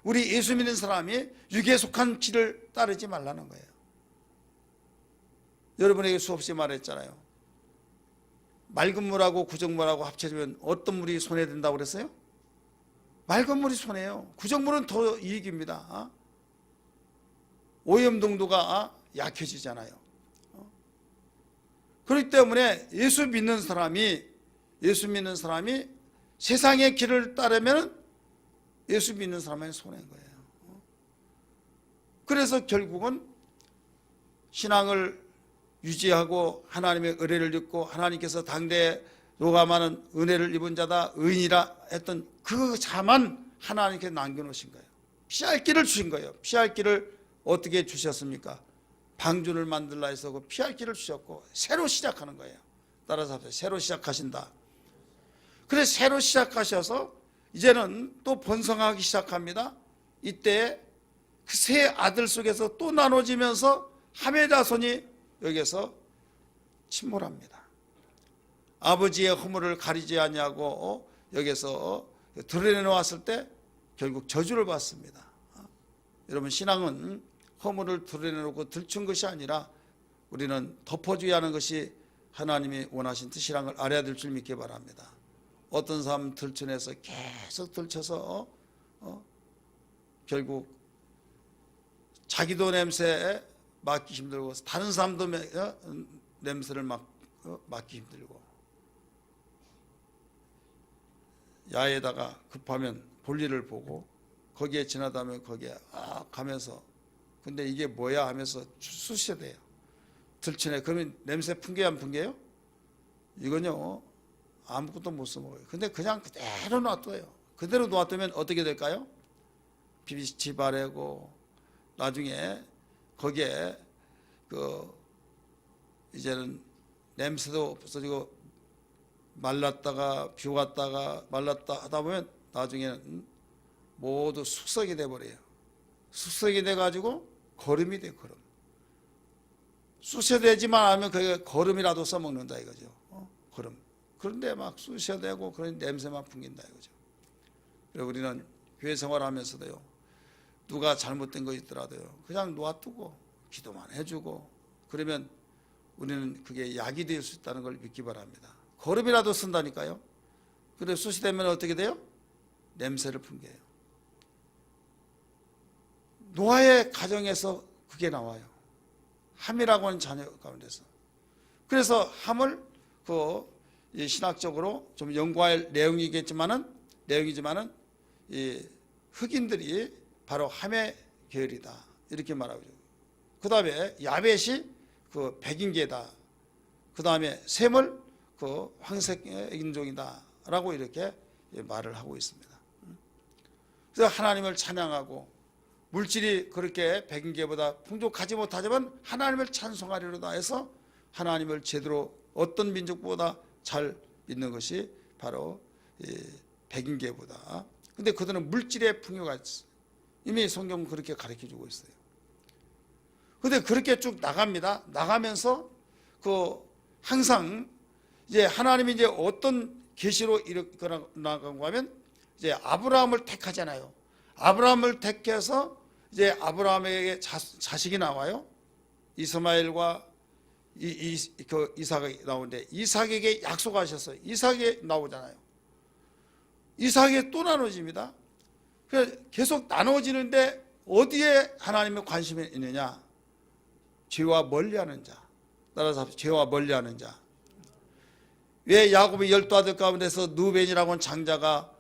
우리 예수 믿는 사람이 육에 속한 길을 따르지 말라는 거예요. 여러분에게 수없이 말했잖아요. 맑은 물하고 구정물하고 합쳐지면 어떤 물이 손에 든다고 그랬어요? 맑은 물이 손해요. 구정물은 더 이익입니다. 오염동도가 약해지잖아요. 그렇기 때문에 예수 믿는 사람이 세상의 길을 따르면 예수 믿는 사람의 손해인 거예요. 그래서 결국은 신앙을 유지하고 하나님의 은혜를 입고 하나님께서 당대에 요감하는 은혜를 입은 자다 의인이라 했던 그 자만 하나님께 남겨놓으신 거예요. 피할 길을 주신 거예요. 피할 길을 어떻게 주셨습니까? 방주를 만들라 해서 그 피할 길을 주셨고 새로 시작하는 거예요. 따라서 합시다. 새로 시작하신다. 그래서 새로 시작하셔서 이제는 또 번성하기 시작합니다. 이때 그 세 아들 속에서 또 나눠지면서 함의 자손이 여기에서 침몰합니다. 아버지의 허물을 가리지 아니하고 여기에서 드러내놓았을 때 결국 저주를 받습니다. 여러분 신앙은 허물을 드러내놓고 들춘 것이 아니라 우리는 덮어줘야 하는 것이 하나님이 원하신 뜻이라는 걸 알아야 될 줄 믿기 바랍니다. 어떤 사람은 들춰내서 계속 들춰서 결국 자기도 냄새에 맡기 힘들고 다른 사람도 냄새를 맡기 힘들고 야에다가 급하면 볼일을 보고 거기에 지나다면 거기에 가면서 근데 이게 뭐야 하면서 쑤셔대요. 들추네. 그러면 냄새 풍겨요 안 풍겨요? 이건요 아무것도 못 써먹어요. 근데 그냥 그대로 놔둬요. 그대로 놔두면 어떻게 될까요? 빛이 바래고 나중에 거기에 이제는 냄새도 없어지고 말랐다가 비 왔다가 말랐다 하다 보면 나중에는 모두 숙성이 돼버려요. 숙성이 돼가지고 거름이 돼. 거름. 쑤셔대지만 않으면 그게 거름이라도 써먹는다 이거죠. 거름. 그런데 막 쑤셔대고 그런 냄새만 풍긴다 이거죠. 그리고 우리는 교회 생활하면서도요. 누가 잘못된 거 있더라도요. 그냥 놔두고 기도만 해주고 그러면 우리는 그게 약이 될 수 있다는 걸 믿기 바랍니다. 거름이라도 쓴다니까요. 그래서 숯이 되면 어떻게 돼요? 냄새를 풍겨요. 노아의 가정에서 그게 나와요. 함이라고 하는 자녀 가운데서. 그래서 함을 신학적으로 좀 연구할 내용이지만은 이 흑인들이 바로 함의 계열이다 이렇게 말하고 있어요. 그 다음에 야벳이 그 백인계다. 그 다음에 셈을 그 황색 인종이다라고 이렇게 말을 하고 있습니다. 그래서 하나님을 찬양하고 물질이 그렇게 백인계보다 풍족하지 못하지만 하나님을 찬송하리로다 해서 하나님을 제대로 어떤 민족보다 잘 믿는 것이 바로 백인계보다. 근데 그들은 물질의 풍요가 있어요. 이미 성경은 그렇게 가르쳐주고 있어요. 근데 그렇게 쭉 나갑니다. 나가면서 항상 이제 하나님이 이제 어떤 계시로 이끌어 나가고 하면 이제 아브라함을 택하잖아요. 아브라함을 택해서 이제 아브라함에게 자식이 나와요. 이스마엘과 이삭이 나오는데 이삭에게 약속하셨어요. 이삭이 나오잖아요. 이삭이 또 나눠집니다. 그래서 계속 나눠지는데 어디에 하나님의 관심이 있느냐? 죄와 멀리하는 자. 따라서 죄와 멀리하는 자. 왜 야곱의 12아들 가운데서 누벤이라고 하는 장자가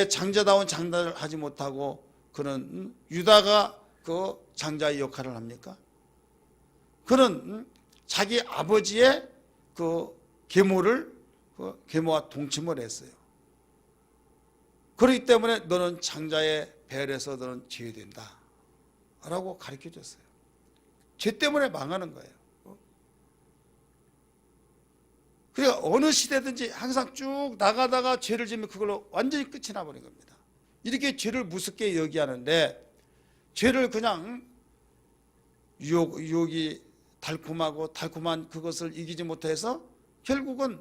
장자다운 장자를 하지 못하고 그는 유다가 그 장자의 역할을 합니까? 그는 자기 아버지의 그 계모와 동침을 했어요. 그렇기 때문에 너는 장자의 배열에서 너는 제외된다 라고 가르쳐 줬어요. 죄 때문에 망하는 거예요. 그러니까 어느 시대든지 항상 쭉 나가다가 죄를 지으면 그걸로 완전히 끝이 나버린 겁니다. 이렇게 죄를 무섭게 여기하는데 죄를 그냥 유혹이 달콤한 그것을 이기지 못해서 결국은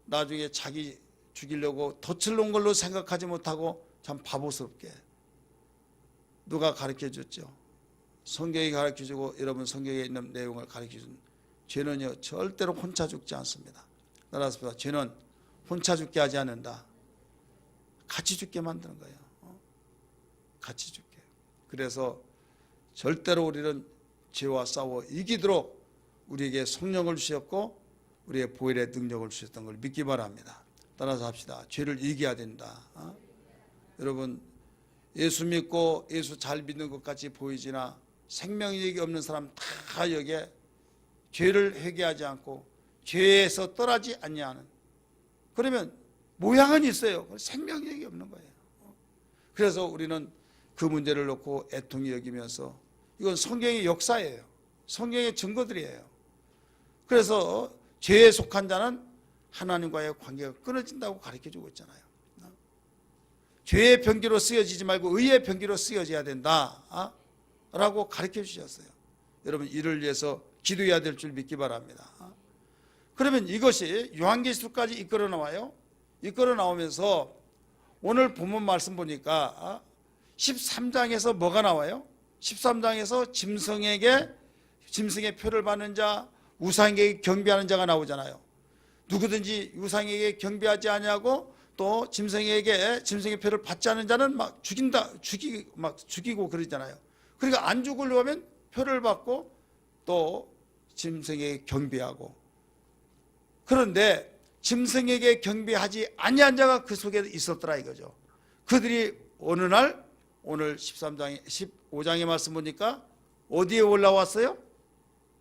나중에 자기 죽이려고 덫을 놓은 걸로 생각하지 못하고 참 바보스럽게 누가 가르쳐 줬죠? 성경이 가르쳐 주고 여러분 성경에 있는 내용을 가르쳐 준 죄는요 절대로 혼자 죽지 않습니다. 따라서 죄는 혼자 죽게 하지 않는다. 같이 죽게 만드는 거예요. 같이 죽게. 그래서 절대로 우리는 죄와 싸워 이기도록 우리에게 성령을 주셨고 우리의 보혈의 능력을 주셨던 걸 믿기 바랍니다. 따라서 합시다. 죄를 이겨야 된다. 여러분 예수 믿고 예수 잘 믿는 것 같이 보이지나 생명력이 없는 사람 다 여기에 죄를 회개하지 않고 죄에서 떠나지 아니하는 그러면 모양은 있어요. 생명력이 없는 거예요. 그래서 우리는 그 문제를 놓고 애통히 여기면서 이건 성경의 역사예요. 성경의 증거들이에요. 그래서 죄에 속한 자는 하나님과의 관계가 끊어진다고 가르쳐주고 있잖아요. 죄의 병기로 쓰여지지 말고 의의 병기로 쓰여져야 된다 라고 가르쳐 주셨어요. 여러분 이를 위해서 기도해야 될 줄 믿기 바랍니다. 그러면 이것이 요한계시록까지 이끌어 나와요. 이끌어 나오면서 오늘 본문 말씀 보니까 13장에서 뭐가 나와요? 13장에서 짐승의 표를 받는 자, 우상에게 경배하는 자가 나오잖아요. 누구든지 우상에게 경배하지 아니하고 또 짐승의 표를 받지 않는 자는 막 죽이고 그러잖아요. 그러니까 안 죽으려고 하면 표를 받고 또 짐승에게 경배하고 그런데 짐승에게 경배하지 아니한 자가 그 속에 있었더라 이거죠. 그들이 어느 날 오늘 15장의 말씀 보니까 어디에 올라왔어요?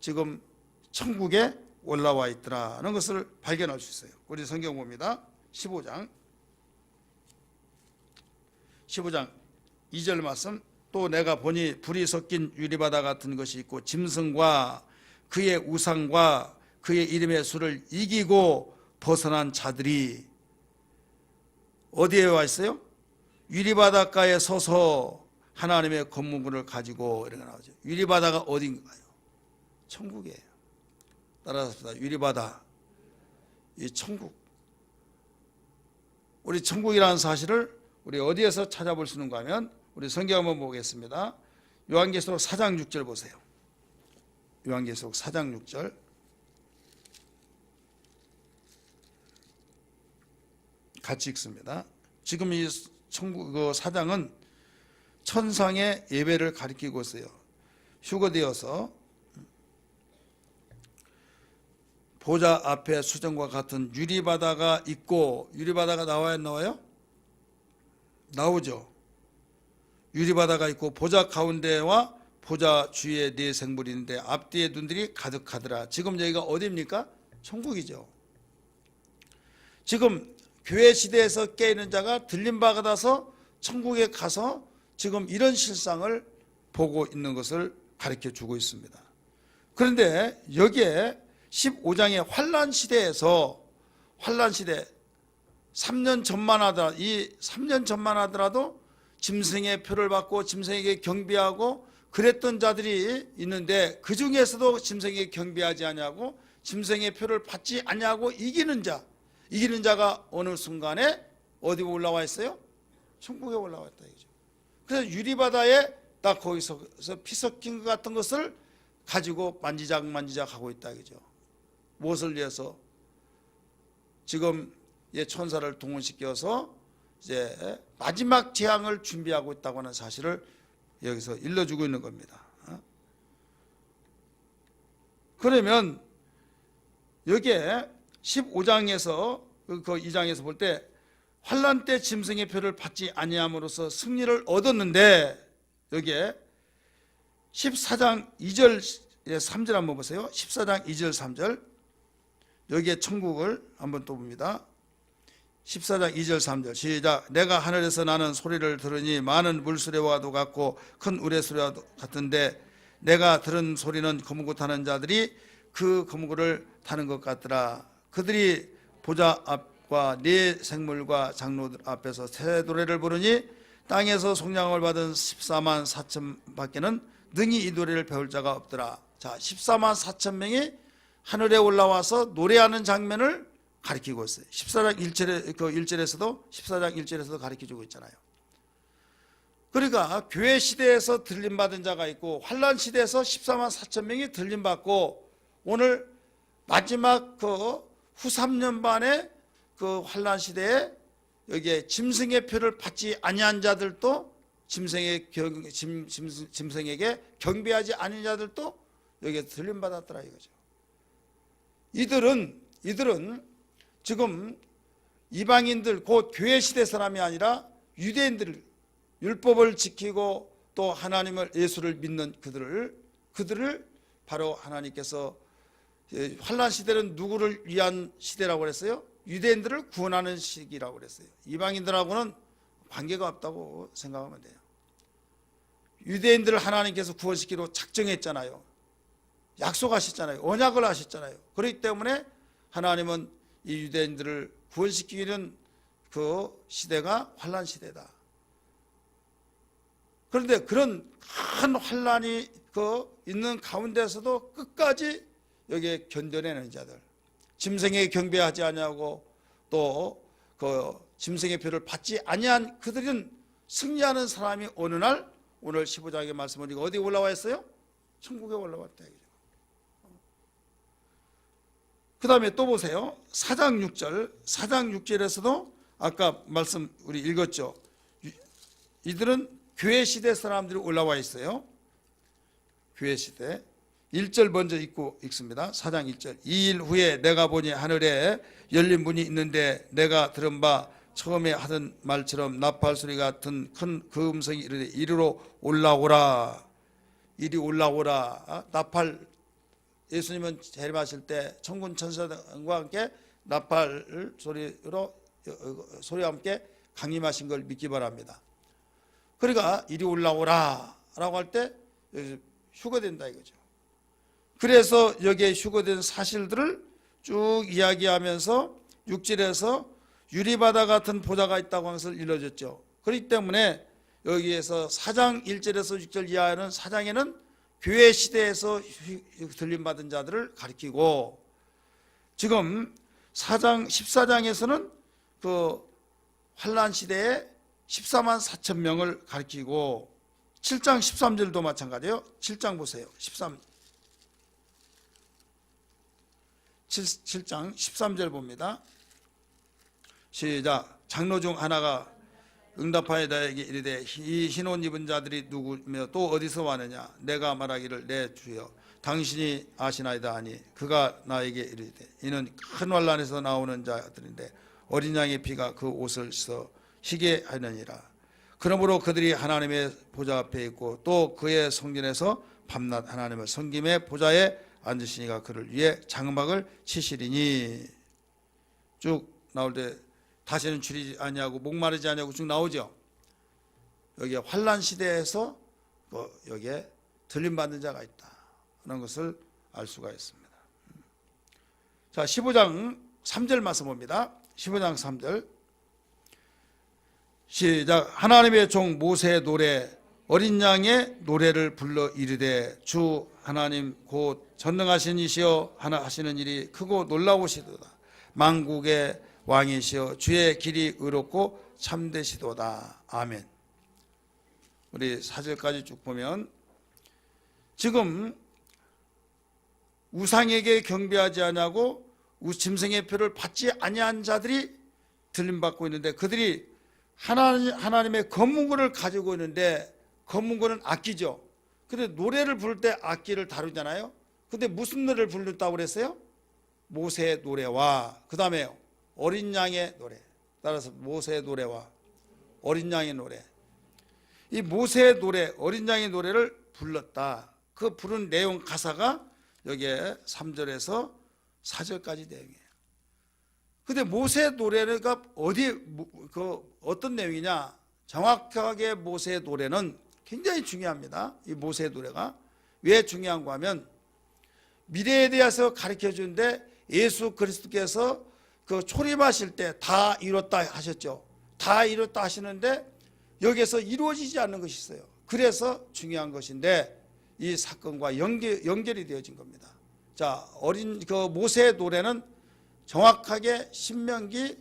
지금 천국에 올라와 있더라는 것을 발견할 수 있어요. 우리 성경 봅니다. 15장 2절 말씀. 또 내가 보니 불이 섞인 유리바다 같은 것이 있고 짐승과 그의 우상과 그의 이름의 수를 이기고 벗어난 자들이 어디에 와 있어요? 유리바닷가에 서서 하나님의 건물을 가지고 이렇게 나오죠. 유리바다가 어딘가요? 천국이에요. 따라서 유리바다, 이 천국. 우리 천국이라는 사실을 우리 어디에서 찾아볼 수 있는가 하면 우리 성경 한번 보겠습니다. 요한계시록 4장 6절 보세요. 요한계시록 4장 6절. 같이 읽습니다. 지금 이 천국 그 사장은 천상의 예배를 가리키고 있어요. 휴거되어서 보좌 앞에 수정과 같은 유리바다가 있고, 유리바다가 나와요, 안 나와요? 나오죠. 유리바다가 있고 보좌 가운데와 보좌 주위에 네 생물이 있는데 앞뒤에 눈들이 가득하더라. 지금 여기가 어디입니까? 천국이죠. 지금 교회 시대에서 깨있는 자가 들림 받아서 천국에 가서 지금 이런 실상을 보고 있는 것을 가르쳐 주고 있습니다. 그런데 여기에 15장의 환란 시대에서, 환란 시대 3년 전만 하더라도, 이 3년 전만 하더라도 짐승의 표를 받고 짐승에게 경배하고 그랬던 자들이 있는데, 그 중에서도 짐승에게 경배하지 아니하고 짐승의 표를 받지 아니하고 이기는 자가 어느 순간에 어디 올라와 있어요? 천국에 올라와 있다 이거죠. 그래서 유리바다에 딱 거기서 피 섞인 것 같은 것을 가지고 만지작 하고 있다 이거죠. 무엇을 위해서? 지금 천사를 동원시켜서 이제 마지막 재앙을 준비하고 있다고 하는 사실을 여기서 일러주고 있는 겁니다. 그러면 여기에 15장에서 그 2장에서 볼 때 환란 때 짐승의 표를 받지 아니함으로써 승리를 얻었는데, 여기에 14장 2절 3절 한번 보세요. 14장 2절 3절 여기에 천국을 한번 또 봅니다. 14장 2절 3절 시작. 내가 하늘에서 나는 소리를 들으니 많은 물소리와도 같고 큰 우레소리와도 같은데 내가 들은 소리는 거무고 타는 자들이 그 거무고를 타는 것 같더라. 그들이 보좌 앞과 네 생물과 장로들 앞에서 새 노래를 부르니 땅에서 속량을 받은 14만 4천 밖에는 능히 이 노래를 배울 자가 없더라. 자, 14만 4천 명이 하늘에 올라와서 노래하는 장면을 가리키고 있어요. 14장 1절에서도 가리켜주고 있잖아요. 그러니까 교회 시대에서 들림받은 자가 있고 환란 시대에서 14만 4천 명이 들림받고, 오늘 마지막 그 후 3년 반의 그 환란 시대에 여기에 짐승의 표를 받지 아니한 자들도, 짐승에게 경배하지 않은 자들도 여기에 들림받았더라 이거죠. 이들은 지금 이방인들, 곧 교회 시대 사람이 아니라 유대인들, 율법을 지키고 또 하나님을, 예수를 믿는 그들을 바로 하나님께서, 환란 시대는 누구를 위한 시대라고 그랬어요? 유대인들을 구원하는 시기라고 그랬어요. 이방인들하고는 관계가 없다고 생각하면 돼요. 유대인들을 하나님께서 구원시키기로 작정했잖아요. 약속하셨잖아요. 언약을 하셨잖아요. 그렇기 때문에 하나님은 이 유대인들을 구원시키는 그 시대가 환란 시대다. 그런데 그런 큰 환란이 있는 가운데서도 끝까지 여기에 견뎌내는 자들, 짐승에게 경배하지 아니하고 또 짐승의 표를 받지 아니한 그들은 승리하는 사람이 어느 날, 오늘 15장의 말씀을 우리가 어디 올라와 있어요? 천국에 올라왔다. 그 다음에 또 보세요. 4장 6절에서도 아까 말씀 우리 읽었죠. 이들은 교회 시대 사람들이 올라와 있어요. 교회 시대 1절 먼저 읽습니다. 4장 1절. 2일 후에 내가 보니 하늘에 열린 문이 있는데 내가 들은 바 처음에 하던 말처럼 나팔 소리 같은 큰 그 음성이 이르되 이리로 올라오라. 이리 올라오라. 나팔, 예수님은 재림하실 때 천군 천사들과 함께 나팔 소리와 함께 강림하신 걸 믿기 바랍니다. 그러니까 이리 올라오라 라고 할 때 휴거된다 이거죠. 그래서 여기에 휴거된 사실들을 쭉 이야기하면서 6절에서 유리바다 같은 보좌가 있다고 하는 것을 일러줬죠. 그렇기 때문에 여기에서 4장 1절에서 6절 이하는 4장에는 교회 시대에서 들림받은 자들을 가리키고, 지금 14장에서는 그 환란 시대에 14만 4천 명을 가리키고, 7장 13절도 마찬가지예요. 7장 보세요. 7장 13절 봅니다. 시작. 장로 중 하나가 응답하여 나에게 이르되 이 흰 옷 입은 자들이 누구며 또 어디서 왔느냐. 내가 말하기를 내 주여 당신이 아시나이다 하니 그가 나에게 이르되 이는 큰 환난에서 나오는 자들인데 어린 양의 피가 그 옷을 씻어 희게 하느니라. 그러므로 그들이 하나님의 보좌 앞에 있고 또 그의 성전에서 밤낮 하나님을 섬김의 보좌에 앉으시니가 그를 위해 장막을 치시리니. 쭉 나올 때 다시는 줄이지 아니하고 목마르지 아니하고 쭉 나오죠. 여기에 환난 시대에서 여기에 들림받는 자가 있다 하는 것을 알 수가 있습니다. 자, 15장 3절 말씀 봅니다. 15장 3절 시작. 하나님의 종 모세의 노래 어린 양의 노래를 불러 이르되 주 하나님 곧 전능하신 이시여 하나 하시는 일이 크고 놀라우시도다. 만국의 왕이시여 주의 길이 의롭고 참되시도다. 아멘. 우리 4절까지 쭉 보면 지금 우상에게 경배하지 아니하고 짐승의 표를 받지 아니한 자들이 들림받고 있는데 그들이 하나님의 검문고를 가지고 있는데 검문고는 악기죠. 근데 노래를 부를 때 악기를 다루잖아요. 근데 무슨 노래를 부른다고 그랬어요? 모세의 노래와 그 다음에 어린 양의 노래. 따라서 모세의 노래와 어린 양의 노래. 이 모세의 노래, 어린 양의 노래를 불렀다. 그 부른 내용 가사가 여기에 3절에서 4절까지 내용이에요. 근데 모세의 노래가 어떤 내용이냐? 정확하게 모세의 노래는 굉장히 중요합니다. 이 모세의 노래가 왜 중요한가 하면 미래에 대해서 가르쳐 주는데 예수 그리스도께서 그 초림하실 때 다 이뤘다 하셨죠. 다 이뤘다 하시는데 여기에서 이루어지지 않는 것이 있어요. 그래서 중요한 것인데 이 사건과 연결이 되어진 겁니다. 자, 모세의 노래는 정확하게 신명기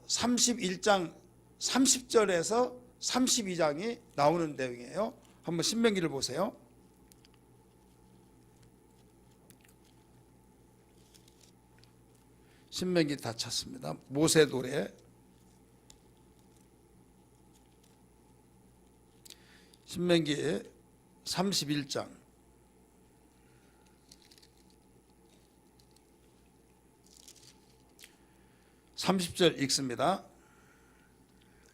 31장 30절에서 32장이 나오는 내용이에요. 한번 신명기를 보세요. 신명기 다 찾습니다. 모세 노래 신명기 31장 30절 읽습니다.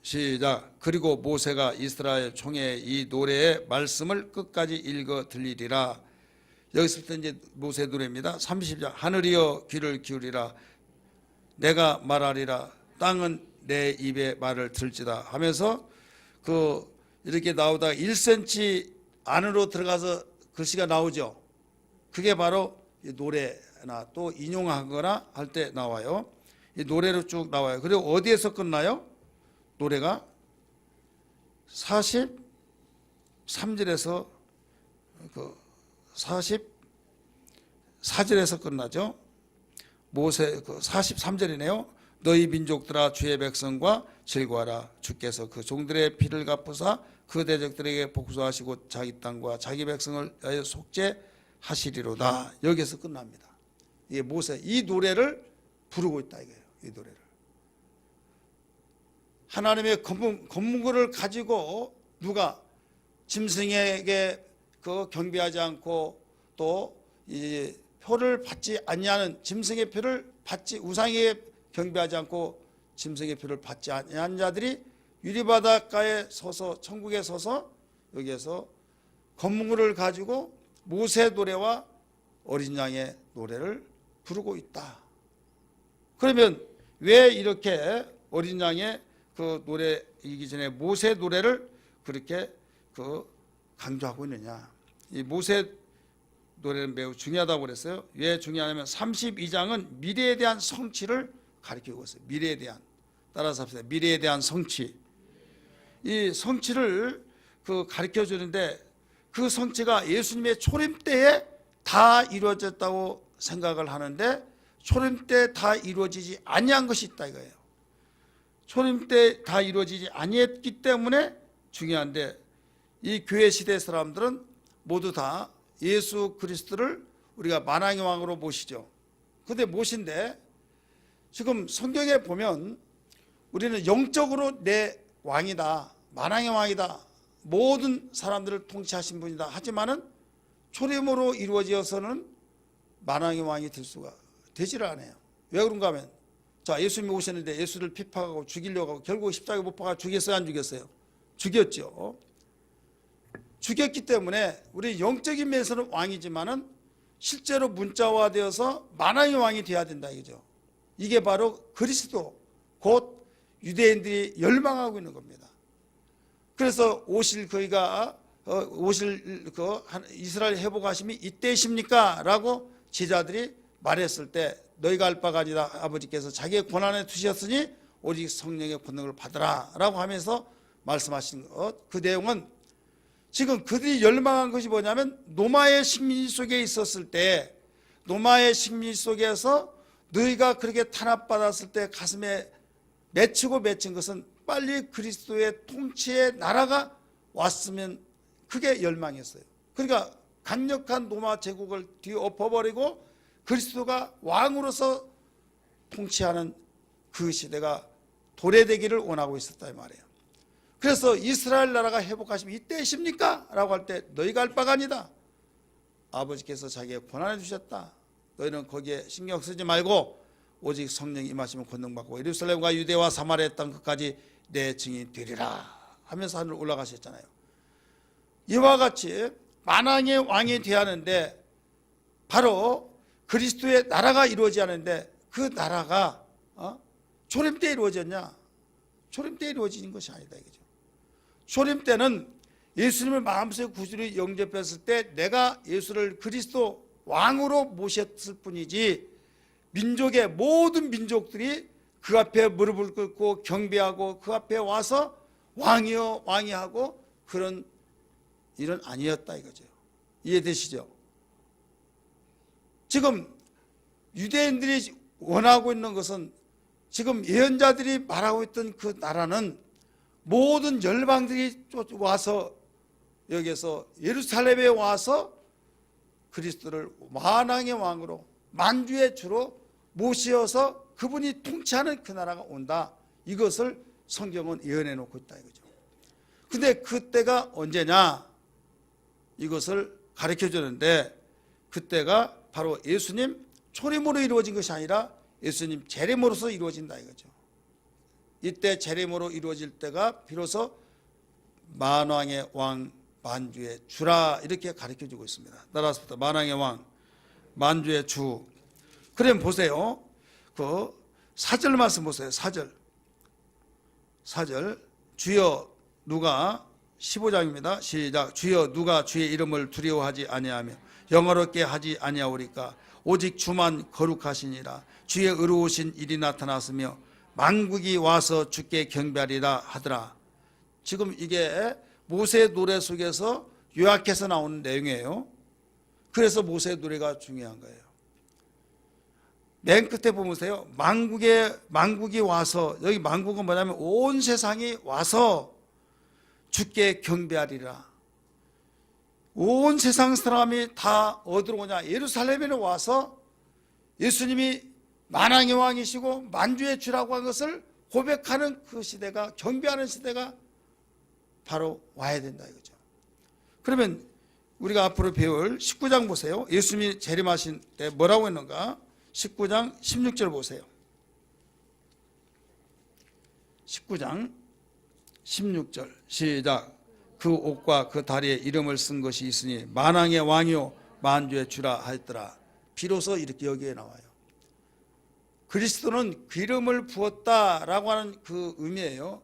시작. 그리고 모세가 이스라엘 총회에 이 노래의 말씀을 끝까지 읽어 들리리라. 여기서부터 이제 모세 노래입니다. 30장. 하늘이여 귀를 기울이라. 내가 말하리라. 땅은 내 입의 말을 들지다 하면서 이렇게 나오다가 1cm 안으로 들어가서 글씨가 나오죠. 그게 바로 노래나 또 인용하거나 할 때 나와요. 이 노래로 쭉 나와요. 그리고 어디에서 끝나요? 노래가 43절에서 44절에서 끝나죠. 모세 43절이네요. 너희 민족들아 주의 백성과 즐거워하라. 주께서 그 종들의 피를 갚으사 그 대적들에게 복수하시고 자기 땅과 자기 백성을 속죄하시리로다. 여기서 끝납니다. 이게 모세 이 노래를 부르고 있다 이거예요. 이 노래를 하나님의 검문고를 가지고 누가 짐승에게 경배하지 않고 또 이 표를 받지 아니하는 짐승의 표를 받지 우상에게 경배하지 않고 짐승의 표를 받지 아니한 자들이 유리바닷가에 서서 천국에 서서 여기에서 검문고를 가지고 모세 노래와 어린 양의 노래를 부르고 있다. 그러면 왜 이렇게 어린 양의 노래이기 전에 모세 노래를 그렇게 강조하고 있느냐? 이 모세 노래는 매우 중요하다고 그랬어요. 왜 중요하냐면 32장은 미래에 대한 성취를 가르치고 있어요. 미래에 대한. 따라서 합시다. 미래에 대한 성취. 이 성취를 가르쳐 주는데 그 성취가 예수님의 초림 때에 다 이루어졌다고 생각을 하는데 초림 때 다 이루어지지 아니한 것이 있다 이거예요. 초림 때 다 이루어지지 아니했기 때문에 중요한데 이 교회 시대 사람들은 모두 다 예수 그리스도를 우리가 만왕의 왕으로 모시죠. 근데 모신데 지금 성경에 보면 우리는 영적으로 내 왕이다, 만왕의 왕이다, 모든 사람들을 통치하신 분이다 하지만은 초림으로 이루어져서는 만왕의 왕이 될 수가 되지를 않아요. 왜 그런가 하면, 자, 예수님이 오셨는데 예수를 핍박하고 죽이려고 하고 결국 십자가에 못 박아 죽였어요, 안 죽였어요? 죽였죠. 죽였기 때문에 우리 영적인 면에서는 왕이지만은 실제로 문자화되어서 만왕의 왕이 되어야 된다 이거죠. 이게 바로 그리스도, 곧 유대인들이 열망하고 있는 겁니다. 그래서 오실 그이가 오실 그 이스라엘 회복하심이 이때이십니까? 라고 제자들이 말했을 때, 너희가 알 바가 아니라 아버지께서 자기의 권한에 두셨으니 오직 성령의 권능을 받으라 라고 하면서 말씀하신 것, 그 내용은 지금 그들이 열망한 것이 뭐냐면, 노마의 식민 속에 있었을 때, 노마의 식민 속에서 너희가 그렇게 탄압받았을 때 가슴에 맺힌 것은 빨리 그리스도의 통치의 나라가 왔으면, 그게 열망이었어요. 그러니까 강력한 로마 제국을 뒤엎어버리고 그리스도가 왕으로서 통치하는 그 시대가 도래되기를 원하고 있었다 이 말이에요. 그래서 이스라엘 나라가 회복하시면 이때이십니까? 라고 할 때, 너희가 알 바가 아니다, 아버지께서 자기의 권한을 주셨다, 너희는 거기에 신경 쓰지 말고 오직 성령이 임하시면 권능받고 예루살렘과 유대와 사마리아 땅 끝까지 내 증인이 되리라 하면서 하늘로 올라가셨잖아요. 이와 같이 만왕의 왕이 되어야 하는데, 바로 그리스도의 나라가 이루어져야 하는데, 그 나라가 초림 때 이루어졌냐? 초림 때 이루어지는 것이 아니다 이거죠. 초림 때는 예수님을 마음속에 구주로 영접했을 때 내가 예수를 그리스도 왕으로 모셨을 뿐이지, 민족의 모든 민족들이 그 앞에 무릎을 꿇고 경배하고 그 앞에 와서 왕이여 왕이하고 그런 일은 아니었다 이거죠. 이해되시죠? 지금 유대인들이 원하고 있는 것은, 지금 예언자들이 말하고 있던 그 나라는 모든 열방들이 와서 여기서 예루살렘에 와서 그리스도를 만왕의 왕으로, 만주의 주로 모시어서 그분이 통치하는 그 나라가 온다, 이것을 성경은 예언해 놓고 있다 이거죠. 근데 그때가 언제냐, 이것을 가르쳐 주는데, 그때가 바로 예수님 초림으로 이루어진 것이 아니라 예수님 재림으로서 이루어진다 이거죠. 이때 재림으로 이루어질 때가 비로소 만왕의 왕, 만주의 주라, 이렇게 가르쳐 주고 있습니다. 따라서부터 만왕의 왕, 만주의 주. 그럼 보세요, 그 4절 말씀 보세요. 4절 주여 누가, 15장입니다. 시작. 주여 누가 주의 이름을 두려워하지 아니하며 영어롭게 하지 아니하오리까? 오직 주만 거룩하시니라. 주의 의로우신 일이 나타났으며 만국이 와서 주께 경배하리라 하더라. 지금 이게 모세의 노래 속에서 요약해서 나오는 내용이에요. 그래서 모세의 노래가 중요한 거예요. 맨 끝에 보세요. 만국이 와서, 여기 만국은 뭐냐면 온 세상이 와서 주께 경배하리라. 온 세상 사람이 다 어디로 오냐? 예루살렘에 와서 예수님이 만왕의 왕이시고 만주의 주라고 한 것을 고백하는 그 시대가, 경배하는 시대가 바로 와야 된다 이거죠. 그러면 우리가 앞으로 배울 19장 보세요. 예수님이 재림하신 때 뭐라고 했는가? 19장 16절 보세요. 19장 16절 시작. 그 옷과 그 다리에 이름을 쓴 것이 있으니 만왕의 왕이요 만주의 주라 하였더라. 비로소 이렇게 여기에 나와요. 그리스도는 기름을 부었다라고 하는 그 의미예요.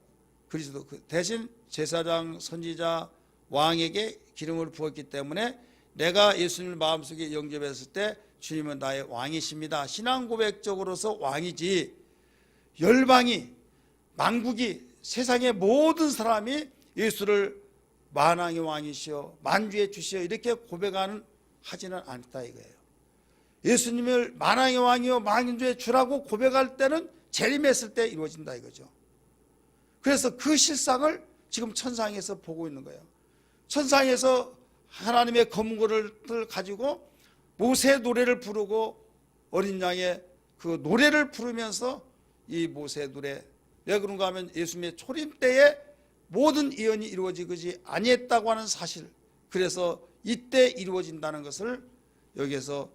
그리스도 대신 제사장, 선지자, 왕에게 기름을 부었기 때문에 내가 예수님을 마음속에 영접했을 때 주님은 나의 왕이십니다, 신앙 고백적으로서 왕이지, 열방이, 만국이, 세상의 모든 사람이 예수를 만왕의 왕이시여 만주의 주시여 이렇게 고백하는 하지는 않다 이거예요. 예수님을 만왕의 왕이여 만주의 주라고 고백할 때는 재림했을 때 이루어진다 이거죠. 그래서 그 실상을 지금 천상에서 보고 있는 거예요. 천상에서 하나님의 검거를 가지고 모세 노래를 부르고 어린 양의 그 노래를 부르면서 이 모세 노래, 왜 그런가 하면 예수님의 초림 때에 모든 예언이 이루어지지 아니했다고 하는 사실, 그래서 이때 이루어진다는 것을 여기에서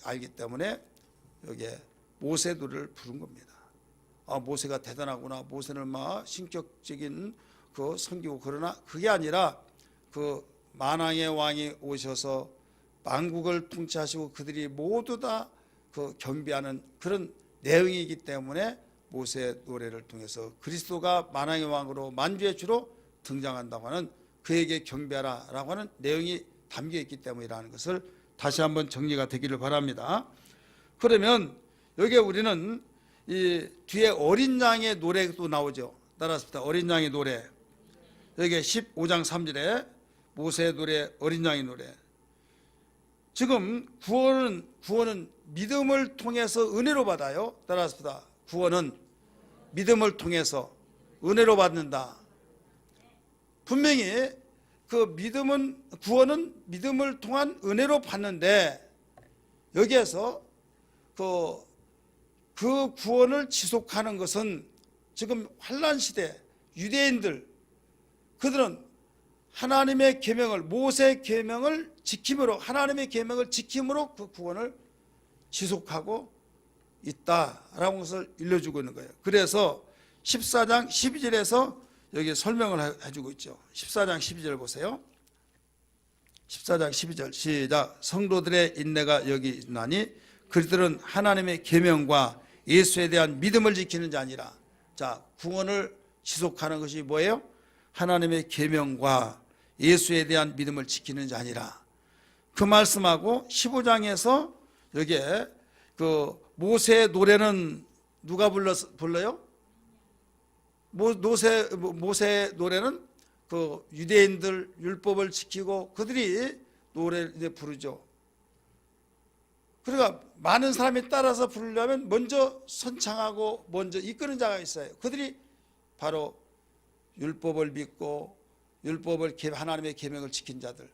알기 때문에 여기에 모세 노래를 부른 겁니다. 아, 모세가 대단하구나, 모세는 막 신격적인 그 섬기고, 그러나 그게 아니라 그 만왕의 왕이 오셔서 만국을 통치하시고 그들이 모두 다 그 경배하는 그런 내용이기 때문에 모세 노래를 통해서 그리스도가 만왕의 왕으로 만주의 주로 등장한다고 하는, 그에게 경배하라라고 하는 내용이 담겨 있기 때문이라는 것을 다시 한번 정리가 되기를 바랍니다. 그러면 여기에 우리는 이 뒤에 어린 양의 노래도 나오죠. 따라서 어린 양의 노래, 여기 15장 3절에 모세의 노래, 어린 양의 노래. 지금 구원은 믿음을 통해서 은혜로 받아요. 따라서 구원은 믿음을 통해서 은혜로 받는다. 분명히 그 구원은 믿음을 통한 은혜로 받는데, 여기에서 그 구원을 지속하는 것은 지금 환난 시대 유대인들, 그들은 하나님의 계명을, 모세의 계명을 지킴으로, 하나님의 계명을 지킴으로 그 구원을 지속하고 있다라는 것을 일러주고 있는 거예요. 그래서 14장 12절에서 여기 설명을 해주고 있죠. 14장 12절 보세요. 14장 12절 시작. 성도들의 인내가 여기 있나니 그들은 하나님의 계명과 예수에 대한 믿음을 지키는 자니라. 자, 구원을 지속하는 것이 뭐예요? 하나님의 계명과 예수에 대한 믿음을 지키는 자니라. 그 말씀하고 15장에서 여기에 그 모세의 노래는 누가 불러요? 모세의 노래는 그 유대인들 율법을 지키고 그들이 노래를 부르죠. 그러니까 많은 사람이 따라서 부르려면 먼저 선창하고 먼저 이끄는 자가 있어요. 그들이 바로 율법을 믿고 하나님의 계명을 지킨 자들.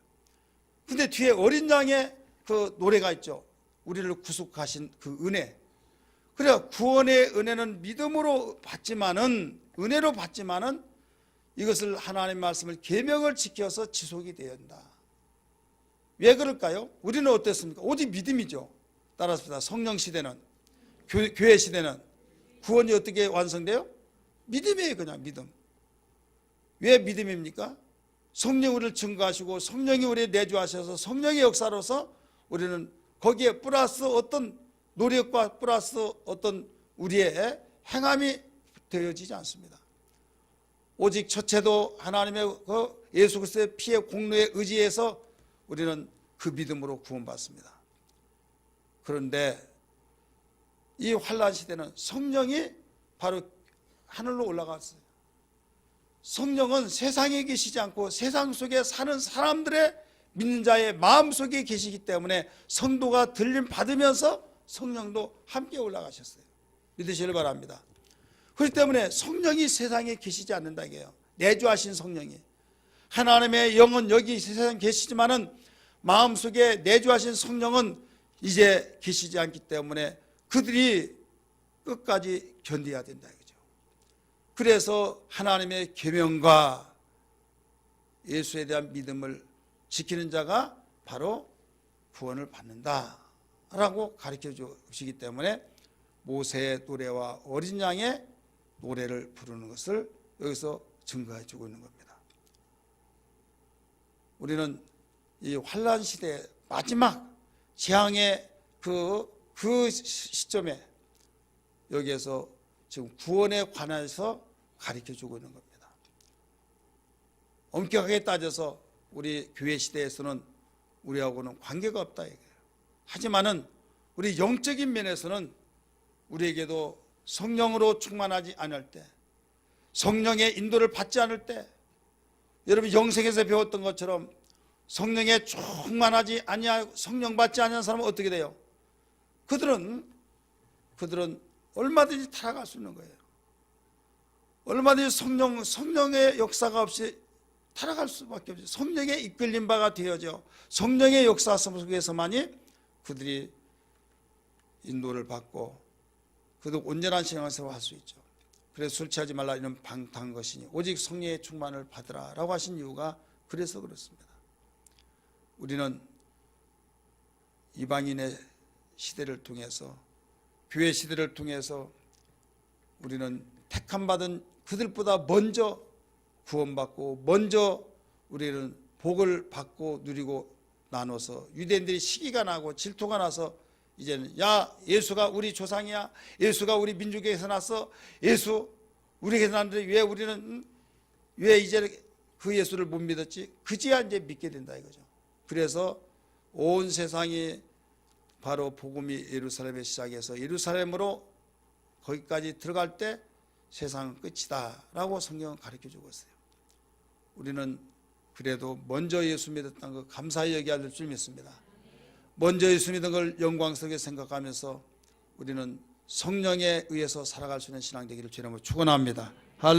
근데 뒤에 어린 양의 그 노래가 있죠. 우리를 구속하신 그 은혜. 그래야 구원의 은혜는 믿음으로 받지만은, 은혜로 받지만은 이것을 하나님의 말씀을 계명을 지켜서 지속이 되어야 한다. 왜 그럴까요? 우리는 어땠습니까? 오직 믿음이죠. 따라서 성령 시대는, 교회 시대는 구원이 어떻게 완성돼요? 믿음이에요. 그냥 믿음. 왜 믿음입니까? 성령 우리를 증거하시고 성령이 우리를 내주하셔서 성령의 역사로서 우리는 거기에 플러스 어떤 노력과 플러스 어떤 우리의 행함이 되어지지 않습니다. 오직 첫째도 하나님의 그 예수 그리스도의 피의 공로에 의지해서 우리는 그 믿음으로 구원받습니다. 그런데 이 환난 시대는 성령이 바로 하늘로 올라갔어요. 성령은 세상에 계시지 않고 세상 속에 사는 사람들의 믿는 자의 마음속에 계시기 때문에 성도가 들림 받으면서 성령도 함께 올라가셨어요. 믿으시길 바랍니다. 그렇기 때문에 성령이 세상에 계시지 않는다 이게요. 내주하신 성령이, 하나님의 영은 여기 세상에 계시지만은 마음속에 내주하신 성령은 이제 계시지 않기 때문에 그들이 끝까지 견뎌야 된다 이거죠. 그래서 하나님의 계명과 예수에 대한 믿음을 지키는 자가 바로 구원을 받는다라고 가르쳐 주시기 때문에 모세의 노래와 어린 양의 노래를 부르는 것을 여기서 증거해 주고 있는 겁니다. 우리는 이 환난 시대의 마지막 재앙의 그 시점에 여기에서 지금 구원에 관해서 가르쳐 주고 있는 겁니다. 엄격하게 따져서 우리 교회 시대에서는 우리하고는 관계가 없다 이거예요. 하지만은 우리 영적인 면에서는 우리에게도 성령으로 충만하지 않을 때, 성령의 인도를 받지 않을 때, 여러분 영생에서 배웠던 것처럼 성령에 충만하지 아니하고 성령 받지 않은 사람은 어떻게 돼요? 그들은 얼마든지 타락할 수 있는 거예요. 얼마든지 성령의 역사가 없이 타락할 수밖에 없어요. 성령의 이끌림 바가 되어져 성령의 역사 속에서만이 그들이 인도를 받고 그도 온전한 신앙생활을 할 수 있죠. 그래서 술 취하지 말라 이런 방탕한 것이니 오직 성령의 충만을 받으라 라고 하신 이유가 그래서 그렇습니다. 우리는 이방인의 시대를 통해서 교회 시대를 통해서 우리는 택함받은 그들보다 먼저 구원받고 먼저 우리는 복을 받고 누리고 나눠서 유대인들이 시기가 나고 질투가 나서 이제는 야 예수가 우리 조상이야, 예수가 우리 민족에서 났어, 예수 우리에게서 났는데 왜 우리는 왜 이제 그 예수를 못 믿었지? 그제야 이제 믿게 된다 이거죠. 그래서 온 세상이 바로 복음이 예루살렘에 시작해서 예루살렘으로 거기까지 들어갈 때 세상은 끝이다 라고 성경은 가르쳐주고 있어요. 우리는 그래도 먼저 예수 믿었다는 거 감사히 여겨야 될 줄 믿습니다. 먼저 예수 믿은 걸 영광스럽게 생각하면서 우리는 성령에 의해서 살아갈 수 있는 신앙 되기를 주님으로 축원합니다. 할렐루야.